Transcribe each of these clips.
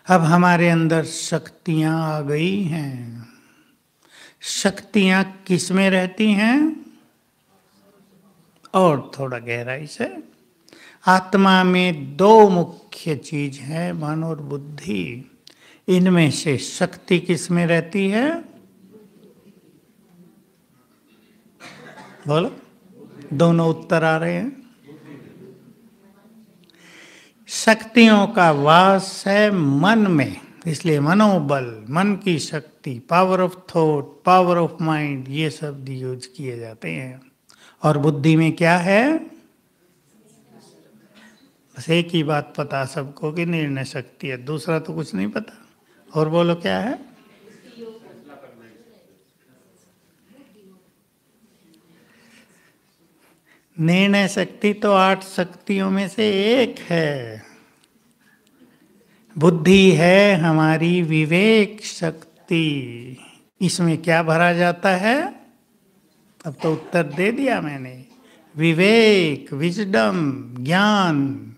अब हमारे अंदर शक्तियां आ गई हैं। शक्तियां किस में रहती हैं? और थोड़ा गहराई से, आत्मा में दो मुख्य चीज है, मन और बुद्धि। इनमें से शक्ति किस में रहती है? बोलो, दोनों उत्तर आ रहे हैं। शक्तियों का वास है मन में, इसलिए मनोबल, मन की शक्ति, power of thought, power of mind, ये शब्द यूज किए जाते हैं। और बुद्धि में क्या है? बस एक ही बात पता सबको कि निर्णय शक्ति है, दूसरा तो कुछ नहीं पता। और बोलो क्या है? निर्णय शक्ति तो 8 शक्तियों में से एक है। बुद्धि है हमारी विवेक शक्ति। इसमें क्या भरा जाता है? अब तो उत्तर दे दिया मैंने। विवेक, विजडम, ज्ञान।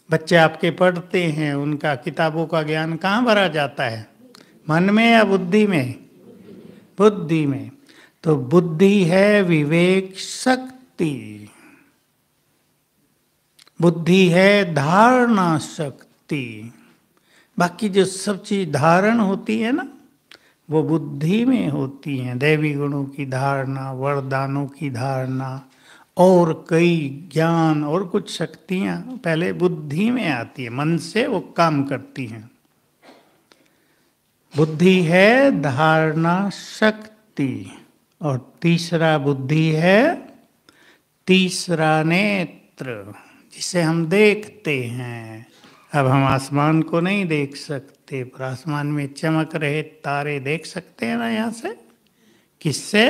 बच्चे आपके पढ़ते हैं, उनका किताबों का ज्ञान कहाँ भरा जाता है? मन में या बुद्धि में? बुद्धि में। तो बुद्धि है विवेक शक्ति। बुद्धि है धारणा शक्ति। बाकी जो सब चीज धारण होती है ना, वो बुद्धि में होती हैं। दैवी गुणों की धारणा, वरदानों की धारणा, और कई ज्ञान और कुछ शक्तियां पहले बुद्धि में आती है, मन से वो काम करती हैं। बुद्धि है धारणा शक्ति। और तीसरा बुद्धि है तीसरा नेत्र, जिसे हम देखते हैं। अब हम आसमान को नहीं देख सकते, पर आसमान में चमक रहे तारे देख सकते हैं ना यहाँ से। किससे?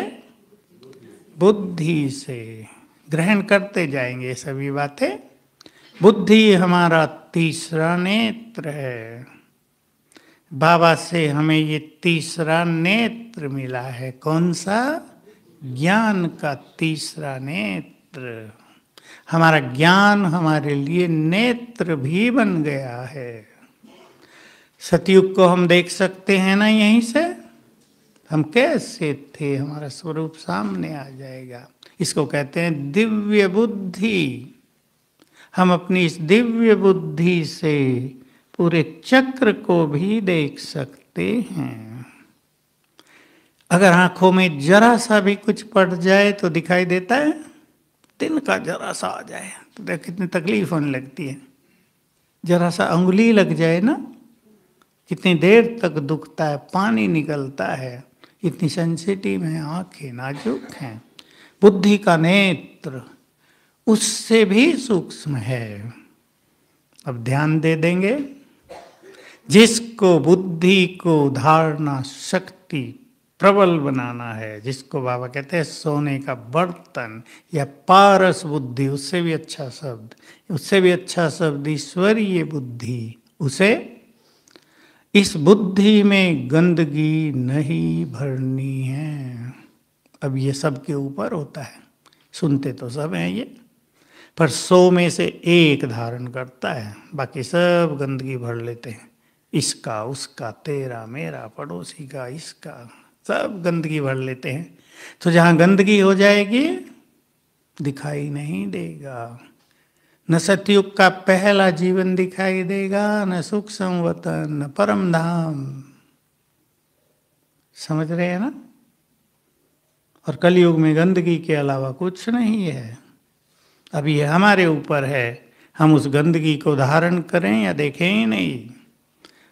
बुद्धि से। ग्रहण करते जाएंगे सभी बातें। बुद्धि हमारा तीसरा नेत्र है। बाबा से हमें ये तीसरा नेत्र मिला है। कौन सा? ज्ञान का तीसरा नेत्र। हमारा ज्ञान हमारे लिए नेत्र भी बन गया है। सतयुग को हम देख सकते हैं ना यहीं से। हम कैसे थे, हमारा स्वरूप सामने आ जाएगा। इसको कहते हैं दिव्य बुद्धि। हम अपनी इस दिव्य बुद्धि से पूरे चक्र को भी देख सकते हैं। अगर आंखों में जरा सा भी कुछ पड़ जाए तो दिखाई देता है। दिन का जरा सा आ जाए तो देख कितनी तकलीफ होने लगती है। जरा सा अंगुली लग जाए ना, कितनी देर तक दुखता है, पानी निकलता है। इतनी सेंसिटिव है आंखें, नाजुक हैं। बुद्धि का नेत्र उससे भी सूक्ष्म है। अब ध्यान दे देंगे। जिसको बुद्धि को धारणा शक्ति प्रबल बनाना है, जिसको बाबा कहते हैं सोने का बर्तन या पारस बुद्धि, उससे भी अच्छा शब्द, उससे भी अच्छा शब्द ईश्वरीय बुद्धि, उसे इस बुद्धि में गंदगी नहीं भरनी है। अब ये सब के ऊपर होता है। सुनते तो सब हैं ये, पर 100 में से एक धारण करता है, बाकी सब गंदगी भर लेते हैं। इसका, उसका, तेरा, मेरा, पड़ोसी का, इसका, सब गंदगी भर लेते हैं। तो जहाँ गंदगी हो जाएगी दिखाई नहीं देगा। न सतयुग का पहला जीवन दिखाई देगा, न सुख संवतन, न परम धाम। समझ रहे हैं ना? और कलयुग में गंदगी के अलावा कुछ नहीं है। अब ये हमारे ऊपर है, हम उस गंदगी को धारण करें या देखें ही नहीं।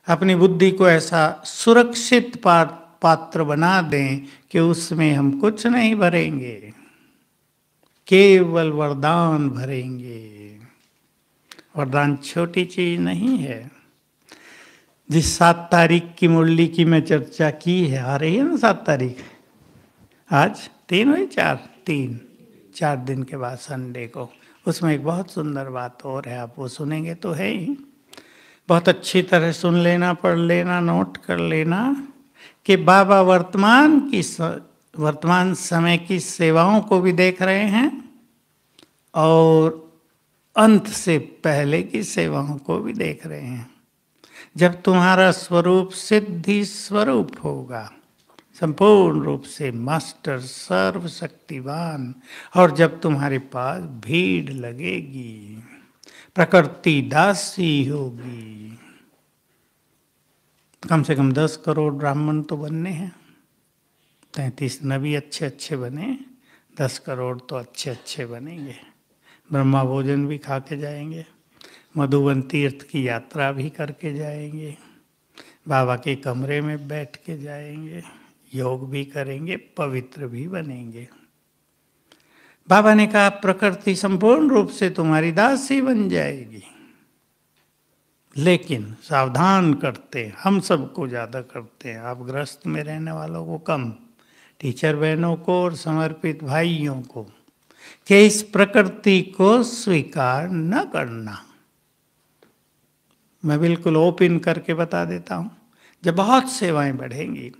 अपनी बुद्धि को ऐसा सुरक्षित पात्र बना दें कि उसमें हम कुछ नहीं भरेंगे, केवल वरदान भरेंगे। वरदान छोटी चीज नहीं है। जिस 7 तारीख की मुरली की मैं चर्चा की है, आ रही है ना 7 तारीख, आज 3 हुई, 4 दिन के बाद संडे को। उसमें एक बहुत सुंदर बात और है, आप वो सुनेंगे तो है ही। बहुत अच्छी तरह सुन लेना, पढ़ लेना, नोट कर लेना कि बाबा वर्तमान समय की सेवाओं को भी देख रहे हैं और अंत से पहले की सेवाओं को भी देख रहे हैं। जब तुम्हारा स्वरूप सिद्धि स्वरूप होगा, संपूर्ण रूप से मास्टर सर्वशक्तिवान, और जब तुम्हारे पास भीड़ लगेगी, प्रकृति दासी होगी। कम से कम 10 करोड़ ब्राह्मण तो बनने हैं, 33 नबी अच्छे अच्छे बने, 10 करोड़ तो अच्छे अच्छे बनेंगे। ब्रह्मा भोजन भी खा के जाएंगे, मधुबन तीर्थ की यात्रा भी करके जाएंगे, बाबा के कमरे में बैठ के जाएंगे, योग भी करेंगे, पवित्र भी बनेंगे। बाबा ने कहा प्रकृति संपूर्ण रूप से तुम्हारी दासी बन जाएगी, लेकिन सावधान करते हैं, हम सबको ज़्यादा करते हैं, आप गृहस्थ में रहने वालों को कम, टीचर बहनों को और समर्पित भाइयों को, कि इस प्रकृति को स्वीकार न करना। मैं बिल्कुल ओपन करके बता देता हूँ, जब बहुत सेवाएं बढ़ेंगी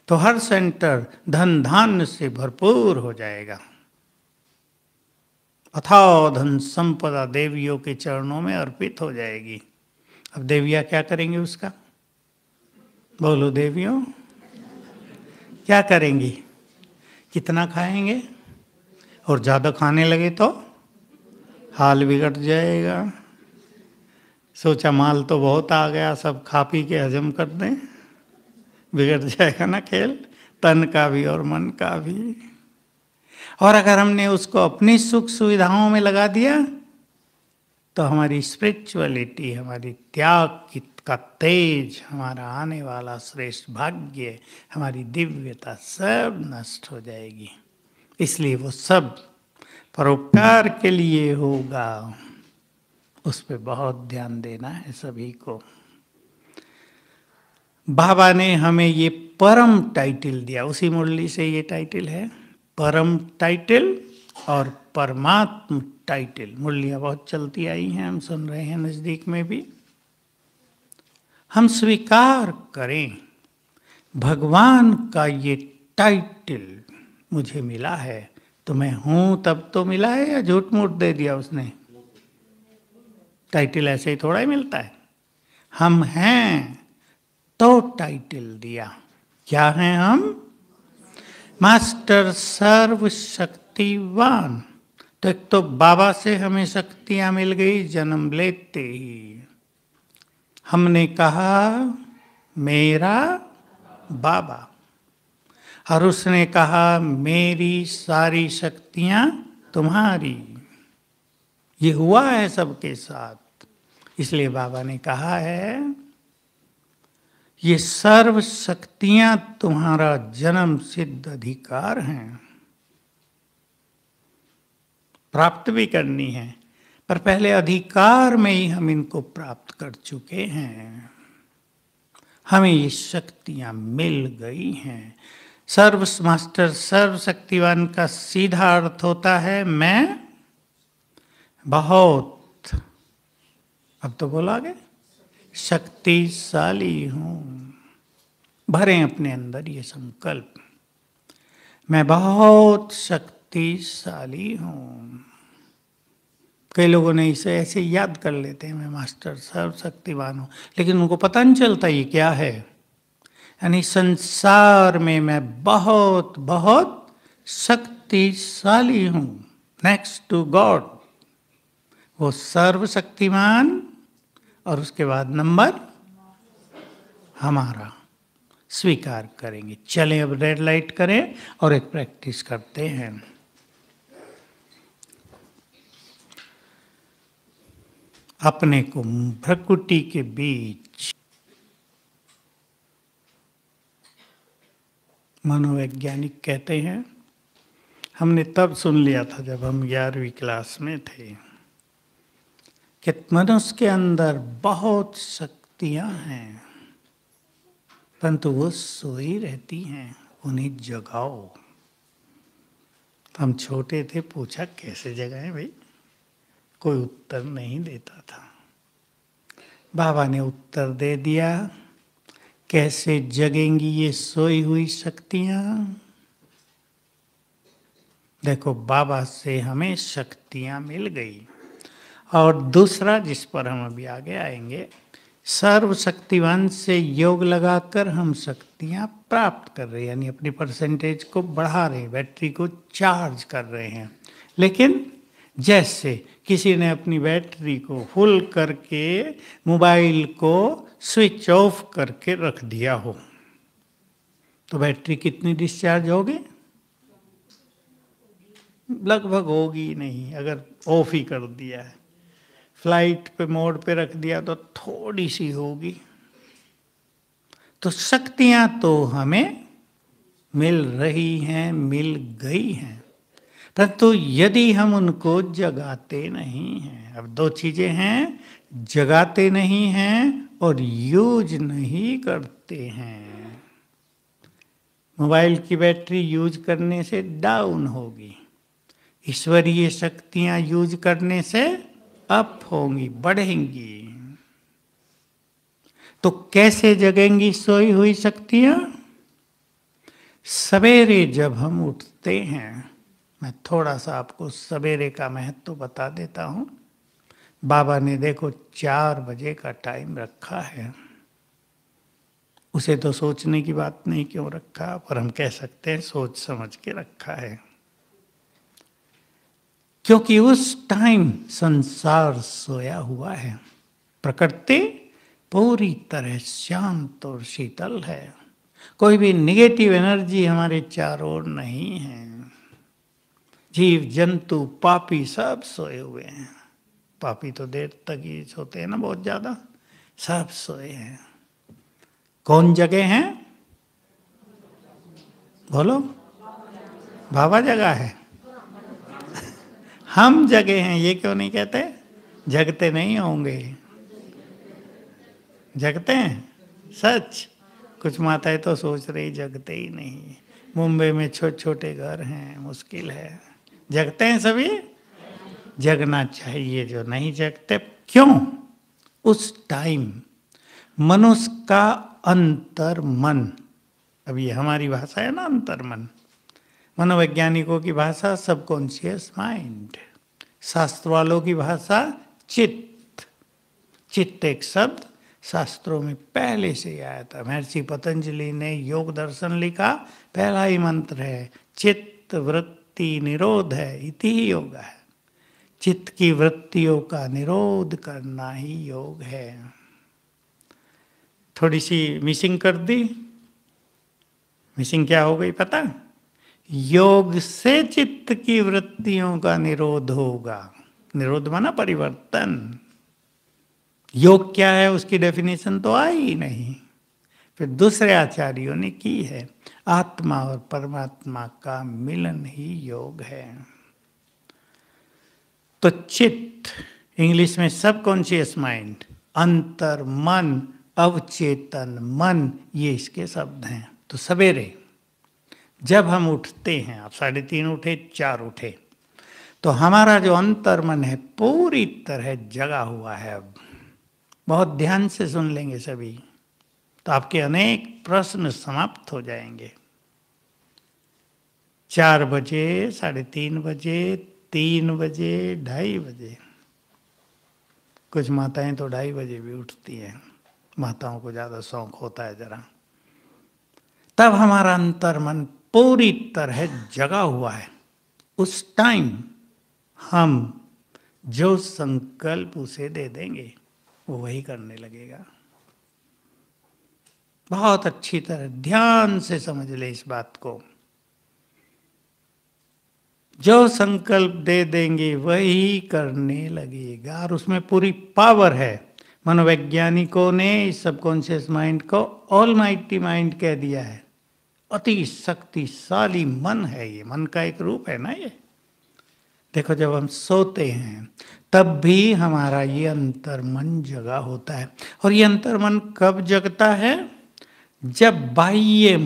तो हर सेंटर धन धान्य से भरपूर हो जाएगा। अथाह धन संपदा देवियों के चरणों में अर्पित हो जाएगी। अब देवियाँ क्या करेंगी उसका? बोलो देवियों, क्या करेंगी? कितना खाएंगे? और ज़्यादा खाने लगे तो हाल बिगड़ जाएगा। सोचा माल तो बहुत आ गया, सब खा पी के हजम कर दें, बिगड़ जाएगा ना खेल, तन का भी और मन का भी। और अगर हमने उसको अपनी सुख सुविधाओं में लगा दिया तो हमारी स्पिरिचुअलिटी, हमारी त्याग का तेज, हमारा आने वाला श्रेष्ठ भाग्य, हमारी दिव्यता सब नष्ट हो जाएगी। इसलिए वो सब परोपकार के लिए होगा, उस पर बहुत ध्यान देना है सभी को। बाबा ने हमें ये परम टाइटल दिया, उसी मुरली से ये टाइटल है, परम टाइटल और परमात्म टाइटल। मुरलियाँ बहुत चलती आई हैं, हम सुन रहे हैं नज़दीक में भी। हम स्वीकार करें भगवान का ये टाइटल मुझे मिला है, तो मैं हूँ तब तो मिला है या झूठ मूठ दे दिया उसने? टाइटल ऐसे ही थोड़ा ही मिलता है। हम हैं तो टाइटल दिया। क्या हैं हम? मास्टर सर्वशक्तिवान। तो एक तो बाबा से हमें शक्तियां मिल गई जन्म लेते ही। हमने कहा मेरा बाबा, और उसने कहा मेरी सारी शक्तियां तुम्हारी। ये हुआ है सबके साथ, इसलिए बाबा ने कहा है ये सर्व शक्तियां तुम्हारा जन्म सिद्ध अधिकार हैं, प्राप्त भी करनी है, पर पहले अधिकार में ही हम इनको प्राप्त कर चुके हैं। हमें ये शक्तियां मिल गई हैं। सर्व मास्टर सर्वशक्तिवान का सीधा अर्थ होता है मैं बहुत, अब तो बोला आगे, शक्तिशाली हूं। भरें अपने अंदर ये संकल्प, मैं बहुत शक्तिशाली हूं। कई लोगों ने इसे ऐसे याद कर लेते हैं, मैं मास्टर सर्वशक्तिवान हूं, लेकिन उनको पता नहीं चलता ये क्या है। यानी संसार में मैं बहुत बहुत शक्तिशाली हूं, नेक्स्ट टू गॉड। वो सर्वशक्तिमान, और उसके बाद नंबर हमारा। स्वीकार करेंगे। चलें अब रेड लाइट करें और एक प्रैक्टिस करते हैं। अपने को भ्रकुटी के बीच, मनोवैज्ञानिक कहते हैं, हमने तब सुन लिया था जब हम 11वीं क्लास में थे, कि मनुष्य के अंदर बहुत शक्तियां हैं, परंतु वो सोई रहती हैं, उन्हें जगाओ। हम छोटे थे, पूछा कैसे जगाएं भाई, कोई उत्तर नहीं देता था। बाबा ने उत्तर दे दिया, कैसे जगेंगी ये सोई हुई शक्तियां। देखो बाबा से हमें शक्तियां मिल गई। और दूसरा जिस पर हम अभी आगे आएंगे, सर्वशक्तिवान से योग लगाकर हम शक्तियां प्राप्त कर रहे हैं, यानी अपनी परसेंटेज को बढ़ा रहे हैं, बैटरी को चार्ज कर रहे हैं। लेकिन जैसे किसी ने अपनी बैटरी को फुल करके मोबाइल को स्विच ऑफ करके रख दिया हो, तो बैटरी कितनी डिस्चार्ज होगी? लगभग होगी नहीं। अगर ऑफ ही कर दिया है, फ्लाइट पे मोड पे रख दिया तो थोड़ी सी होगी। तो शक्तियां तो हमें मिल रही हैं, मिल गई हैं, परंतु यदि हम उनको जगाते नहीं हैं, अब दो चीजें हैं, जगाते नहीं हैं और यूज नहीं करते हैं। मोबाइल की बैटरी यूज करने से डाउन होगी, ईश्वरीय शक्तियां यूज करने से अप होंगी, बढ़ेंगी। तो कैसे जगेंगी सोई हुई शक्तियां? सवेरे जब हम उठते हैं, मैं थोड़ा सा आपको सवेरे का महत्व बता देता हूं। बाबा ने देखो 4 बजे का टाइम रखा है। उसे तो सोचने की बात नहीं क्यों रखा, पर हम कह सकते हैं सोच समझ के रखा है, क्योंकि उस टाइम संसार सोया हुआ है, प्रकृति पूरी तरह शांत और शीतल है, कोई भी नेगेटिव एनर्जी हमारे चारों ओर नहीं है। जीव जंतु पापी सब सोए हुए हैं। पापी तो देर तक ही सोते हैं ना, बहुत ज्यादा, सब सोए हैं। कौन जगे हैं? बोलो। बाबा जगा है, हम जगे हैं। ये क्यों नहीं कहते? जगते नहीं होंगे। जगते हैं सच। कुछ माताएं तो सोच रही जगते ही नहीं। मुंबई में छोटे छोटे घर हैं, मुश्किल है। जगते हैं सभी? जगना चाहिए। जो नहीं जगते क्यों? उस टाइम मनुष्य का अंतर मन, अब ये हमारी भाषा है ना अंतर मन, मनोवैज्ञानिकों की भाषा सबकॉन्शियस माइंड, शास्त्र वालों की भाषा चित्त। चित्त एक शब्द शास्त्रों में पहले से ही आया था। महर्षि पतंजलि ने योग दर्शन लिखा, पहला ही मंत्र है चित्त वृत्ति निरोध है, इति ही योग है। चित्त की वृत्तियों का निरोध करना ही योग है। थोड़ी सी मिसिंग कर दी। मिसिंग क्या हो गई पता? योग से चित्त की वृत्तियों का निरोध होगा। निरोध माना परिवर्तन। योग क्या है उसकी डेफिनेशन तो आई ही नहीं। फिर दूसरे आचार्यों ने की है, आत्मा और परमात्मा का मिलन ही योग है। तो चित्त, इंग्लिश में सबकॉन्शियस माइंड, अंतर मन, अवचेतन मन, ये इसके शब्द हैं। तो सवेरे जब हम उठते हैं, आप 3:30 उठे, 4 उठे, तो हमारा जो अंतर मन है पूरी तरह जगा हुआ है। अब बहुत ध्यान से सुन लेंगे सभी, तो आपके अनेक प्रश्न समाप्त हो जाएंगे। 4 बजे, 3:30 बजे, 3 बजे, 2:30 बजे, कुछ माताएं तो 2:30 बजे भी उठती हैं। माताओं को ज़्यादा शौक होता है जरा। तब हमारा अंतर मन पूरी तरह जगा हुआ है। उस टाइम हम जो संकल्प उसे दे देंगे वो वही करने लगेगा। बहुत अच्छी तरह ध्यान से समझ ले इस बात को। जो संकल्प दे देंगे वही करने लगेगा, और उसमें पूरी पावर है। मनोवैज्ञानिकों ने इस सबकॉन्शियस माइंड को ऑलमाइटी माइंड कह दिया है। अति शक्तिशाली मन है ये, मन का एक रूप है ना ये। देखो जब हम सोते हैं तब भी हमारा ये अंतर मन जगा होता है। और ये अंतर मन कब जगता है? जब बाह्य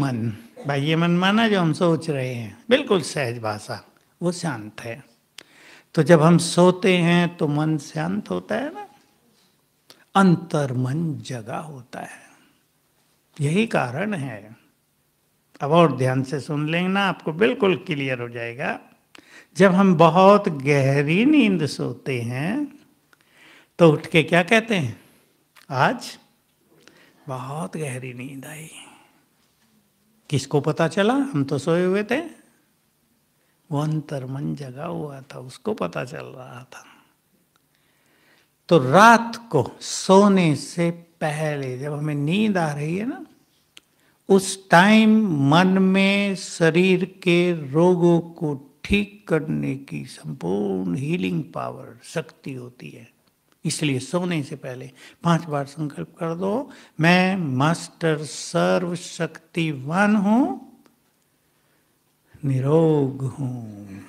मन माना जो हम सोच रहे हैं, बिल्कुल सहज भाषा, वो शांत है। तो जब हम सोते हैं तो मन शांत होता है ना, अंतर मन जगा होता है। यही कारण है। अब और ध्यान से सुन लेंगे ना, आपको बिल्कुल क्लियर हो जाएगा। जब हम बहुत गहरी नींद सोते हैं तो उठ के क्या कहते हैं? आज बहुत गहरी नींद आई। किसको पता चला? हम तो सोए हुए थे, वो अंतर्मन जगा हुआ था, उसको पता चल रहा था। तो रात को सोने से पहले जब हमें नींद आ रही है ना, उस टाइम मन में शरीर के रोगों को ठीक करने की संपूर्ण हीलिंग पावर, शक्ति होती है। इसलिए सोने से पहले 5 बार संकल्प कर दो, मैं मास्टर सर्वशक्तिवान हूं, निरोग हूं।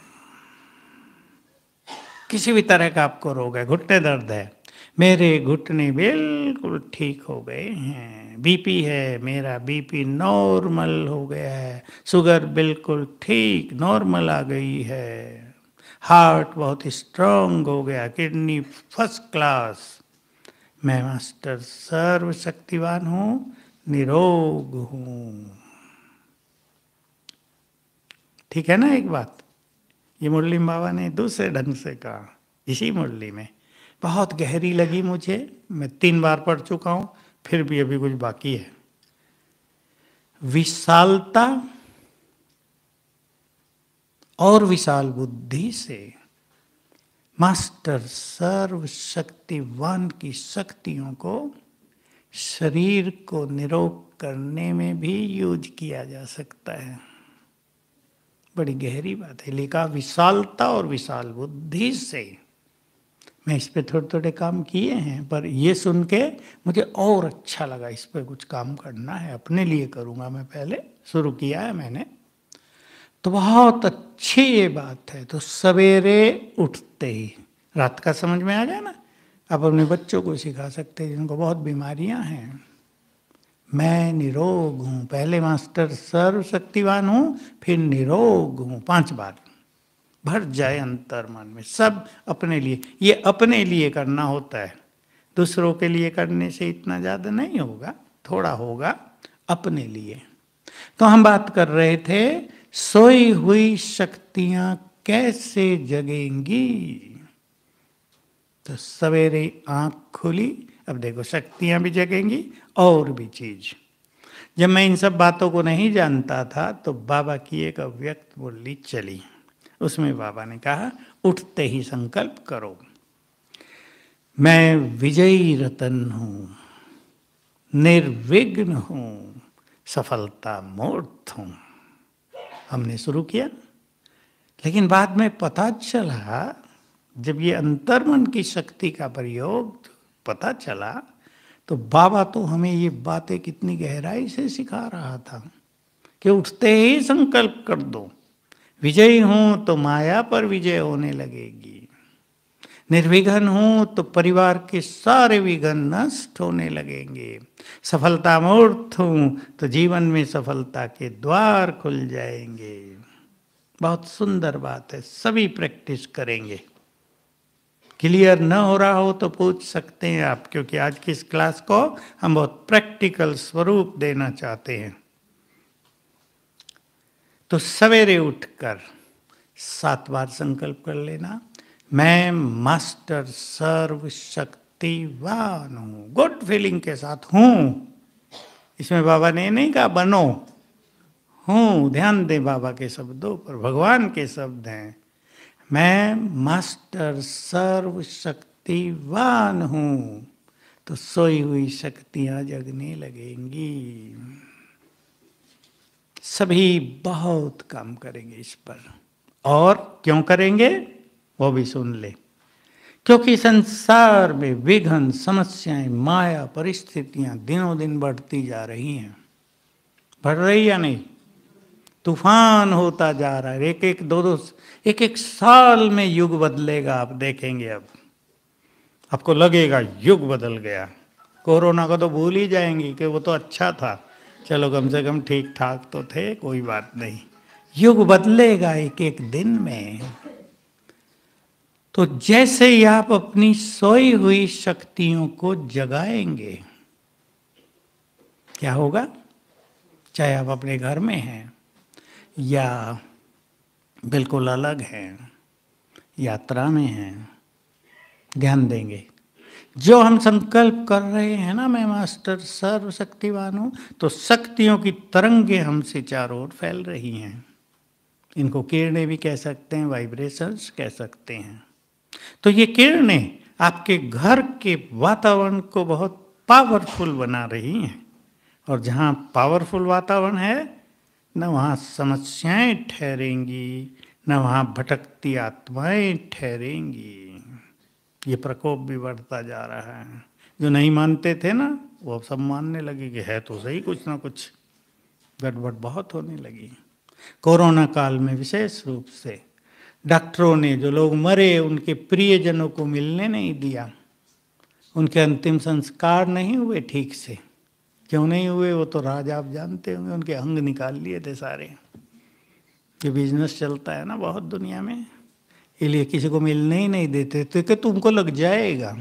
किसी भी तरह का आपको रोग है, घुटने दर्द है, मेरे घुटने बिल्कुल ठीक हो गए हैं। बीपी है, मेरा बीपी नॉर्मल हो गया है। शुगर बिल्कुल ठीक नॉर्मल आ गई है। हार्ट बहुत स्ट्रांग हो गया, किडनी फर्स्ट क्लास। मैं मास्टर सर्वशक्तिवान हूँ, निरोग हूँ। ठीक है ना? एक बात ये मुरली बाबा ने दूसरे ढंग से कहा इसी मुरली में, बहुत गहरी लगी मुझे। मैं 3 बार पढ़ चुका हूँ, फिर भी अभी कुछ बाकी है। विशालता और विशाल बुद्धि से मास्टर सर्वशक्तिवान की शक्तियों को शरीर को निरोग करने में भी यूज किया जा सकता है। बड़ी गहरी बात है। लिखा विशालता और विशाल बुद्धि से। मैं इस पे थोड़े थोड़े काम किए हैं, पर ये सुन के मुझे और अच्छा लगा। इस पे कुछ काम करना है, अपने लिए करूँगा। मैं पहले शुरू किया है मैंने, तो बहुत अच्छी ये बात है। तो सवेरे उठते ही, रात का समझ में आ गया ना, आप अपने बच्चों को सिखा सकते हैं जिनको बहुत बीमारियां हैं। मैं निरोग हूँ, पहले मास्टर सर्वशक्तिवान हूँ, फिर निरोग हूँ, 5 बार भर जाए अंतर मन में। सब अपने लिए, ये अपने लिए करना होता है। दूसरों के लिए करने से इतना ज़्यादा नहीं होगा, थोड़ा होगा अपने लिए। तो हम बात कर रहे थे सोई हुई शक्तियां कैसे जगेंगी। तो सवेरे आंख खुली, अब देखो शक्तियां भी जगेंगी और भी चीज। जब मैं इन सब बातों को नहीं जानता था तो बाबा की एक अव्यक्त मुरली चली, उसमें बाबा ने कहा उठते ही संकल्प करो, मैं विजयी रतन हूं, निर्विघ्न हूं, सफलता मूर्त हूं। हमने शुरू किया, लेकिन बाद में पता चला, जब ये अंतर्मन की शक्ति का प्रयोग पता चला, तो बाबा तो हमें ये बातें कितनी गहराई से सिखा रहा था कि उठते ही संकल्प कर दो, विजयी हूं तो माया पर विजय होने लगेगी, निर्विघ्न हूं तो परिवार के सारे विघ्न नष्ट होने लगेंगे, सफलता मूर्त हूं तो जीवन में सफलता के द्वार खुल जाएंगे। बहुत सुंदर बात है, सभी प्रैक्टिस करेंगे। क्लियर न हो रहा हो तो पूछ सकते हैं आप, क्योंकि आज की इस क्लास को हम बहुत प्रैक्टिकल स्वरूप देना चाहते हैं। तो सवेरे उठकर 7 बार संकल्प कर लेना, मैं मास्टर सर्वशक्तिवान हूँ, गुड फीलिंग के साथ हूँ। इसमें बाबा ने नहीं कहा बनो, हूँ। ध्यान दें बाबा के शब्दों पर, भगवान के शब्द हैं। मैं मास्टर सर्वशक्तिवान हूँ, तो सोई हुई शक्तियां जगने लगेंगी। सभी बहुत काम करेंगे इस पर। और क्यों करेंगे वो भी सुन ले। क्योंकि संसार में विघ्न, समस्याएं, माया, परिस्थितियां दिनों दिन बढ़ती जा रही हैं। बढ़ रही या नहीं? तूफान होता जा रहा है। एक एक दो एक एक साल में युग बदलेगा, आप देखेंगे। अब आपको लगेगा युग बदल गया। कोरोना को तो भूल ही जाएंगे कि वो तो अच्छा था, चलो कम से कम ठीक ठाक तो थे, कोई बात नहीं। युग बदलेगा एक एक दिन में। तो जैसे ही आप अपनी सोई हुई शक्तियों को जगाएंगे, क्या होगा? चाहे आप अपने घर में हैं या बिल्कुल अलग हैं, यात्रा में हैं, ध्यान देंगे। जो हम संकल्प कर रहे हैं ना, मैं मास्टर सर्वशक्तिवान हूँ, तो शक्तियों की तरंगे हमसे चारों ओर फैल रही हैं। इनको किरणें भी कह सकते हैं, वाइब्रेशंस कह सकते हैं। तो ये किरणें आपके घर के वातावरण को बहुत पावरफुल बना रही हैं। और जहाँ पावरफुल वातावरण है, न वहाँ समस्याएं ठहरेंगी, न वहाँ भटकती आत्माएं ठहरेंगी। ये प्रकोप भी बढ़ता जा रहा है। जो नहीं मानते थे ना, वो सब मानने लगे कि है तो सही, कुछ ना कुछ गड़बड़ बहुत होने लगी। कोरोना काल में विशेष रूप से डॉक्टरों ने जो लोग मरे उनके प्रियजनों को मिलने नहीं दिया, उनके अंतिम संस्कार नहीं हुए ठीक से। क्यों नहीं हुए वो तो राज आप जानते होंगे, उनके अंग निकाल लिए थे सारे। ये बिजनेस चलता है ना बहुत दुनिया में, इसलिए किसी को मिलने ही नहीं देते थे कि तुमको लग जाएगा।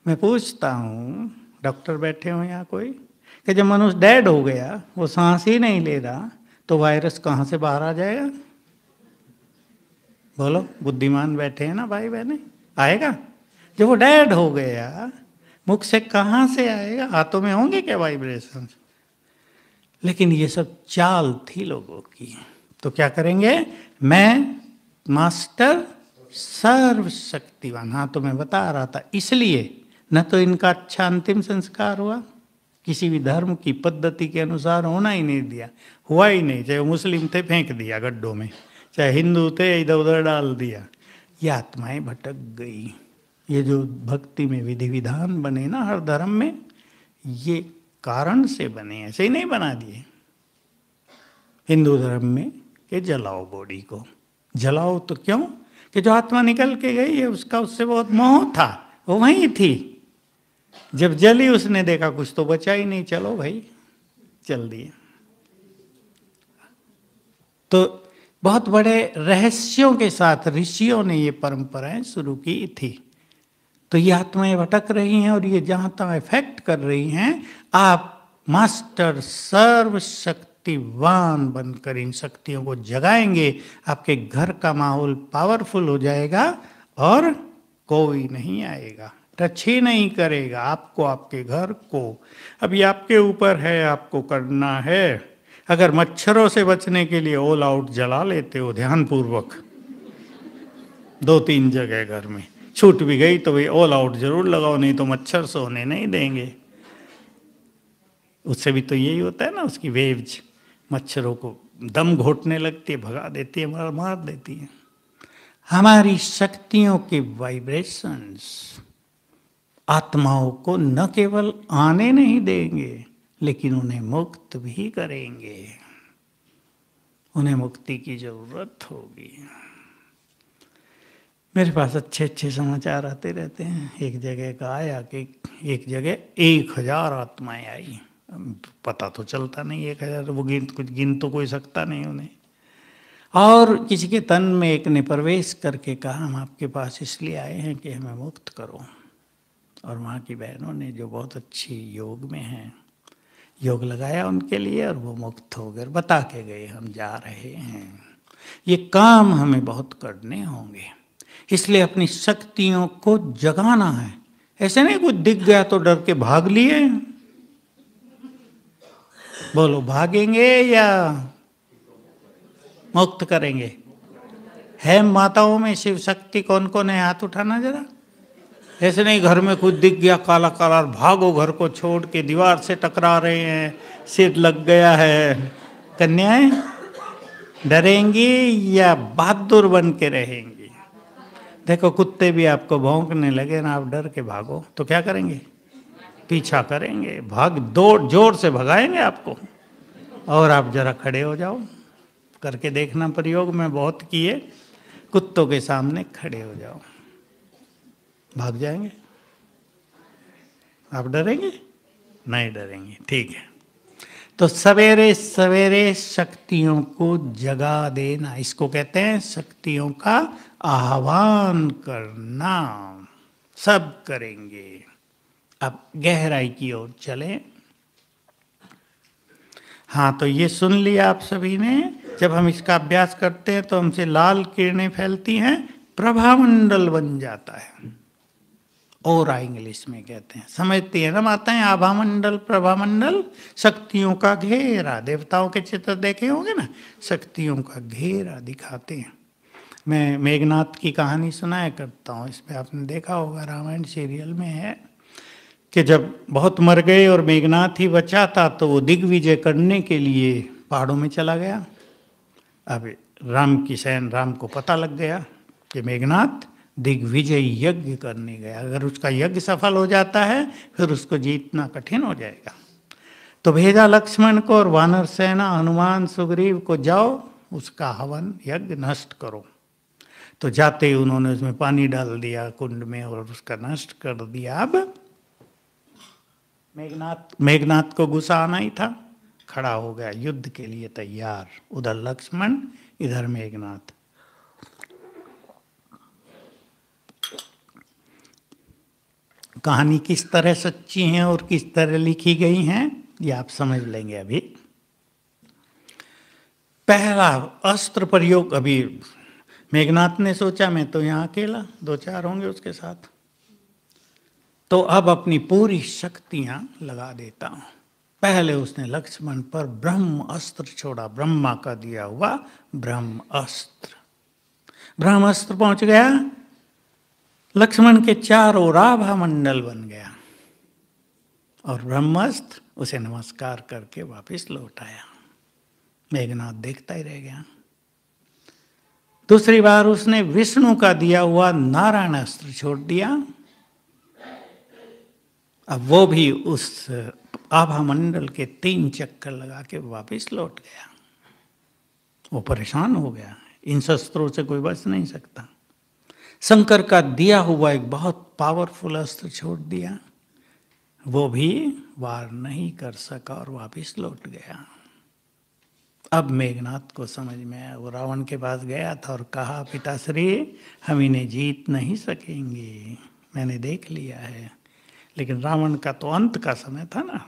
मैं पूछता हूँ, डॉक्टर बैठे हो यहाँ कोई, कि जब मनुष्य डेड हो गया, वो सांस ही नहीं ले रहा, तो वायरस कहाँ से बाहर आ जाएगा? बोलो, बुद्धिमान बैठे हैं ना भाई बहने, आएगा? जब वो डेड हो गया, मुख से कहाँ से आएगा? हाथों में होंगे क्या वाइब्रेशन? लेकिन ये सब चाल थी लोगों की। तो क्या करेंगे? मैं मास्टर सर्वशक्तिवान। हाँ, तो मैं बता रहा था, इसलिए न तो इनका अच्छा अंतिम संस्कार हुआ, किसी भी धर्म की पद्धति के अनुसार होना ही नहीं दिया, हुआ ही नहीं। चाहे वो मुस्लिम थे, फेंक दिया गड्ढों में, चाहे हिंदू थे, इधर उधर डाल दिया। ये आत्माएं भटक गई। ये जो भक्ति में विधि विधान बने ना हर धर्म में, ये कारण से बने, ऐसे ही नहीं बना दिए। हिंदू धर्म में कि जलाओ बॉडी को, जलाओ तो क्यों? कि जो आत्मा निकल के गई है, उसका उससे बहुत मोह था, वो वहीं थी। जब जली उसने देखा कुछ तो बचा ही नहीं, चलो भाई चल दिए। तो बहुत बड़े रहस्यों के साथ ऋषियों ने ये परंपराएं शुरू की थी। तो ये आत्माएं भटक रही हैं और ये जहाँ तक इफेक्ट कर रही हैं। आप मास्टर सर्वशक्तिवान बनकर इन शक्तियों को जगाएंगे, आपके घर का माहौल पावरफुल हो जाएगा और कोई नहीं आएगा, टच ही नहीं करेगा आपको, आपके घर को। अभी आपके ऊपर है, आपको करना है। अगर मच्छरों से बचने के लिए ऑल आउट जला लेते हो ध्यानपूर्वक 2-3 जगह घर में, छूट भी गई तो भाई ऑल आउट जरूर लगाओ, नहीं तो मच्छर सोने नहीं देंगे। उससे भी तो यही होता है ना, उसकी वेव्स मच्छरों को दम घोटने लगती है, भगा देती है, मार देती है। हमारी शक्तियों के वाइब्रेशंस आत्माओं को न केवल आने नहीं देंगे, लेकिन उन्हें मुक्त भी करेंगे। उन्हें मुक्ति की जरूरत होगी। मेरे पास अच्छे अच्छे समाचार आते रहते हैं। एक जगह का आया कि एक जगह 1000 आत्माएं आई। पता तो चलता नहीं, 1000 वो गिन तो कोई सकता नहीं उन्हें। और किसी के तन में एक ने प्रवेश करके कहा, हम आपके पास इसलिए आए हैं कि हमें मुक्त करो। और वहाँ की बहनों ने, जो बहुत अच्छी योग में हैं, योग लगाया उनके लिए और वो मुक्त हो गए, बता के गए हम जा रहे हैं। ये काम हमें बहुत करने होंगे, इसलिए अपनी शक्तियों को जगाना है। ऐसे नहीं कुछ दिख गया तो डर के भाग लिए। बोलो, भागेंगे या मुक्त करेंगे? है माताओं में शिव शक्ति कौन कौन है? हाथ उठाना जरा। ऐसे नहीं घर में कुछ दिख गया काला काला, भागो घर को छोड़ के, दीवार से टकरा रहे हैं, सिर लग गया है। कन्याएं डरेंगी या बहादुर बन के रहेंगी? देखो, कुत्ते भी आपको भौंकने लगे ना, आप डर के भागो तो क्या करेंगे? पीछा करेंगे, दौड़ जोर से भगाएंगे आपको। और आप जरा खड़े हो जाओ, करके देखना प्रयोग, में बहुत किए। कुत्तों के सामने खड़े हो जाओ, भाग जाएंगे। आप डरेंगे? नहीं डरेंगे, ठीक है। तो सवेरे सवेरे शक्तियों को जगा देना, इसको कहते हैं शक्तियों का आह्वान करना। सब करेंगे। अब गहराई की ओर चलें। हाँ, तो ये सुन लिया आप सभी ने। जब हम इसका अभ्यास करते हैं तो हमसे लाल किरणें फैलती हैं, प्रभामंडल बन जाता है। ओरा इंग्लिश में कहते हैं, समझती है ना माताएं। आभा मंडल, प्रभा मंडल, शक्तियों का घेरा। देवताओं के चित्र देखे होंगे ना, शक्तियों का घेरा दिखाते हैं। मैं मेघनाथ की कहानी सुनाया करता हूँ, इसमें आपने देखा होगा, रामायण सीरियल में है कि जब बहुत मर गए और मेघनाथ ही बचा था तो वो दिग्विजय करने के लिए पहाड़ों में चला गया। अब राम को पता लग गया कि मेघनाथ दिग्विजय यज्ञ करने गया, अगर उसका यज्ञ सफल हो जाता है फिर उसको जीतना कठिन हो जाएगा। तो भेजा लक्ष्मण को और वानर सेना हनुमान सुग्रीव को, जाओ उसका हवन यज्ञ नष्ट करो। तो जाते ही उन्होंने उसमें पानी डाल दिया कुंड में और उसका नष्ट कर दिया। अब मेघनाथ को गुस्सा आना ही था, खड़ा हो गया युद्ध के लिए तैयार, उधर लक्ष्मण इधर मेघनाथ। कहानी किस तरह सच्ची है और किस तरह लिखी गई हैं ये आप समझ लेंगे अभी। पहला अस्त्र प्रयोग, अभी मेघनाथ ने सोचा मैं तो यहाँ अकेला, 2-4 होंगे उसके साथ, तो अब अपनी पूरी शक्तियां लगा देता हूं। पहले उसने लक्ष्मण पर ब्रह्म अस्त्र छोड़ा, ब्रह्मा का दिया हुआ ब्रह्म अस्त्र। ब्रह्म अस्त्र पहुंच गया, लक्ष्मण के चारों ओर आभा मंडल बन गया और ब्रह्मास्त्र उसे नमस्कार करके वापस लौट आया। मेघनाथ देखता ही रह गया। दूसरी बार उसने विष्णु का दिया हुआ नारायण अस्त्र छोड़ दिया, अब वो भी उस आभा मंडल के 3 चक्कर लगा के वापस लौट गया। वो परेशान हो गया, इन शस्त्रों से कोई बच नहीं सकता। शंकर का दिया हुआ एक बहुत पावरफुल अस्त्र छोड़ दिया, वो भी वार नहीं कर सका और वापस लौट गया। अब मेघनाथ को समझ में आया, वो रावण के पास गया था और कहा, पिताश्री हम इन्हें जीत नहीं सकेंगे, मैंने देख लिया है। लेकिन रावण का तो अंत का समय था ना,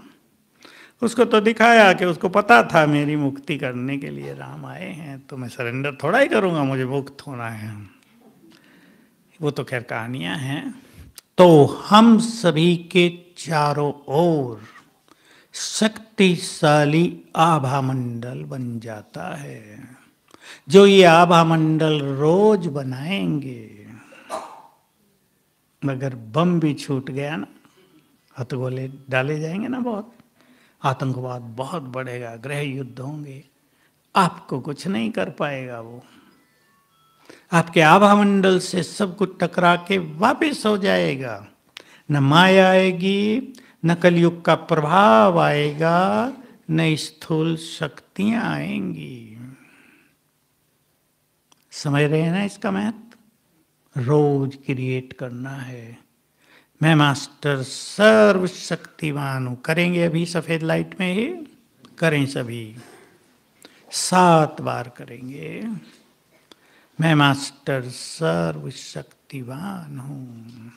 उसको तो दिखाया कि उसको पता था मेरी मुक्ति करने के लिए राम आए हैं, तो मैं सरेंडर थोड़ा ही करूंगा, मुझे मुक्त होना है। वो तो खैर कहानियां हैं। तो हम सभी के चारों ओर शक्तिशाली आभा मंडल बन जाता है। जो ये आभा मंडल रोज बनाएंगे, मगर बम भी छूट गया ना, हथगोले डाले जाएंगे ना, बहुत आतंकवाद बहुत बढ़ेगा, गृह युद्ध होंगे, आपको कुछ नहीं कर पाएगा। वो आपके आभा मंडल से सब कुछ टकरा के वापस हो जाएगा। न माया आएगी, न कलयुग का प्रभाव आएगा, न स्थूल शक्तियां आएंगी। समझ रहे हैं ना इसका महत्व? रोज क्रिएट करना है। मैं मास्टर सर्वशक्तिमान हूं, करेंगे अभी सफेद लाइट में ही करें, सभी 7 बार करेंगे। मैं मास्टर सर्वशक्तिवान हूं,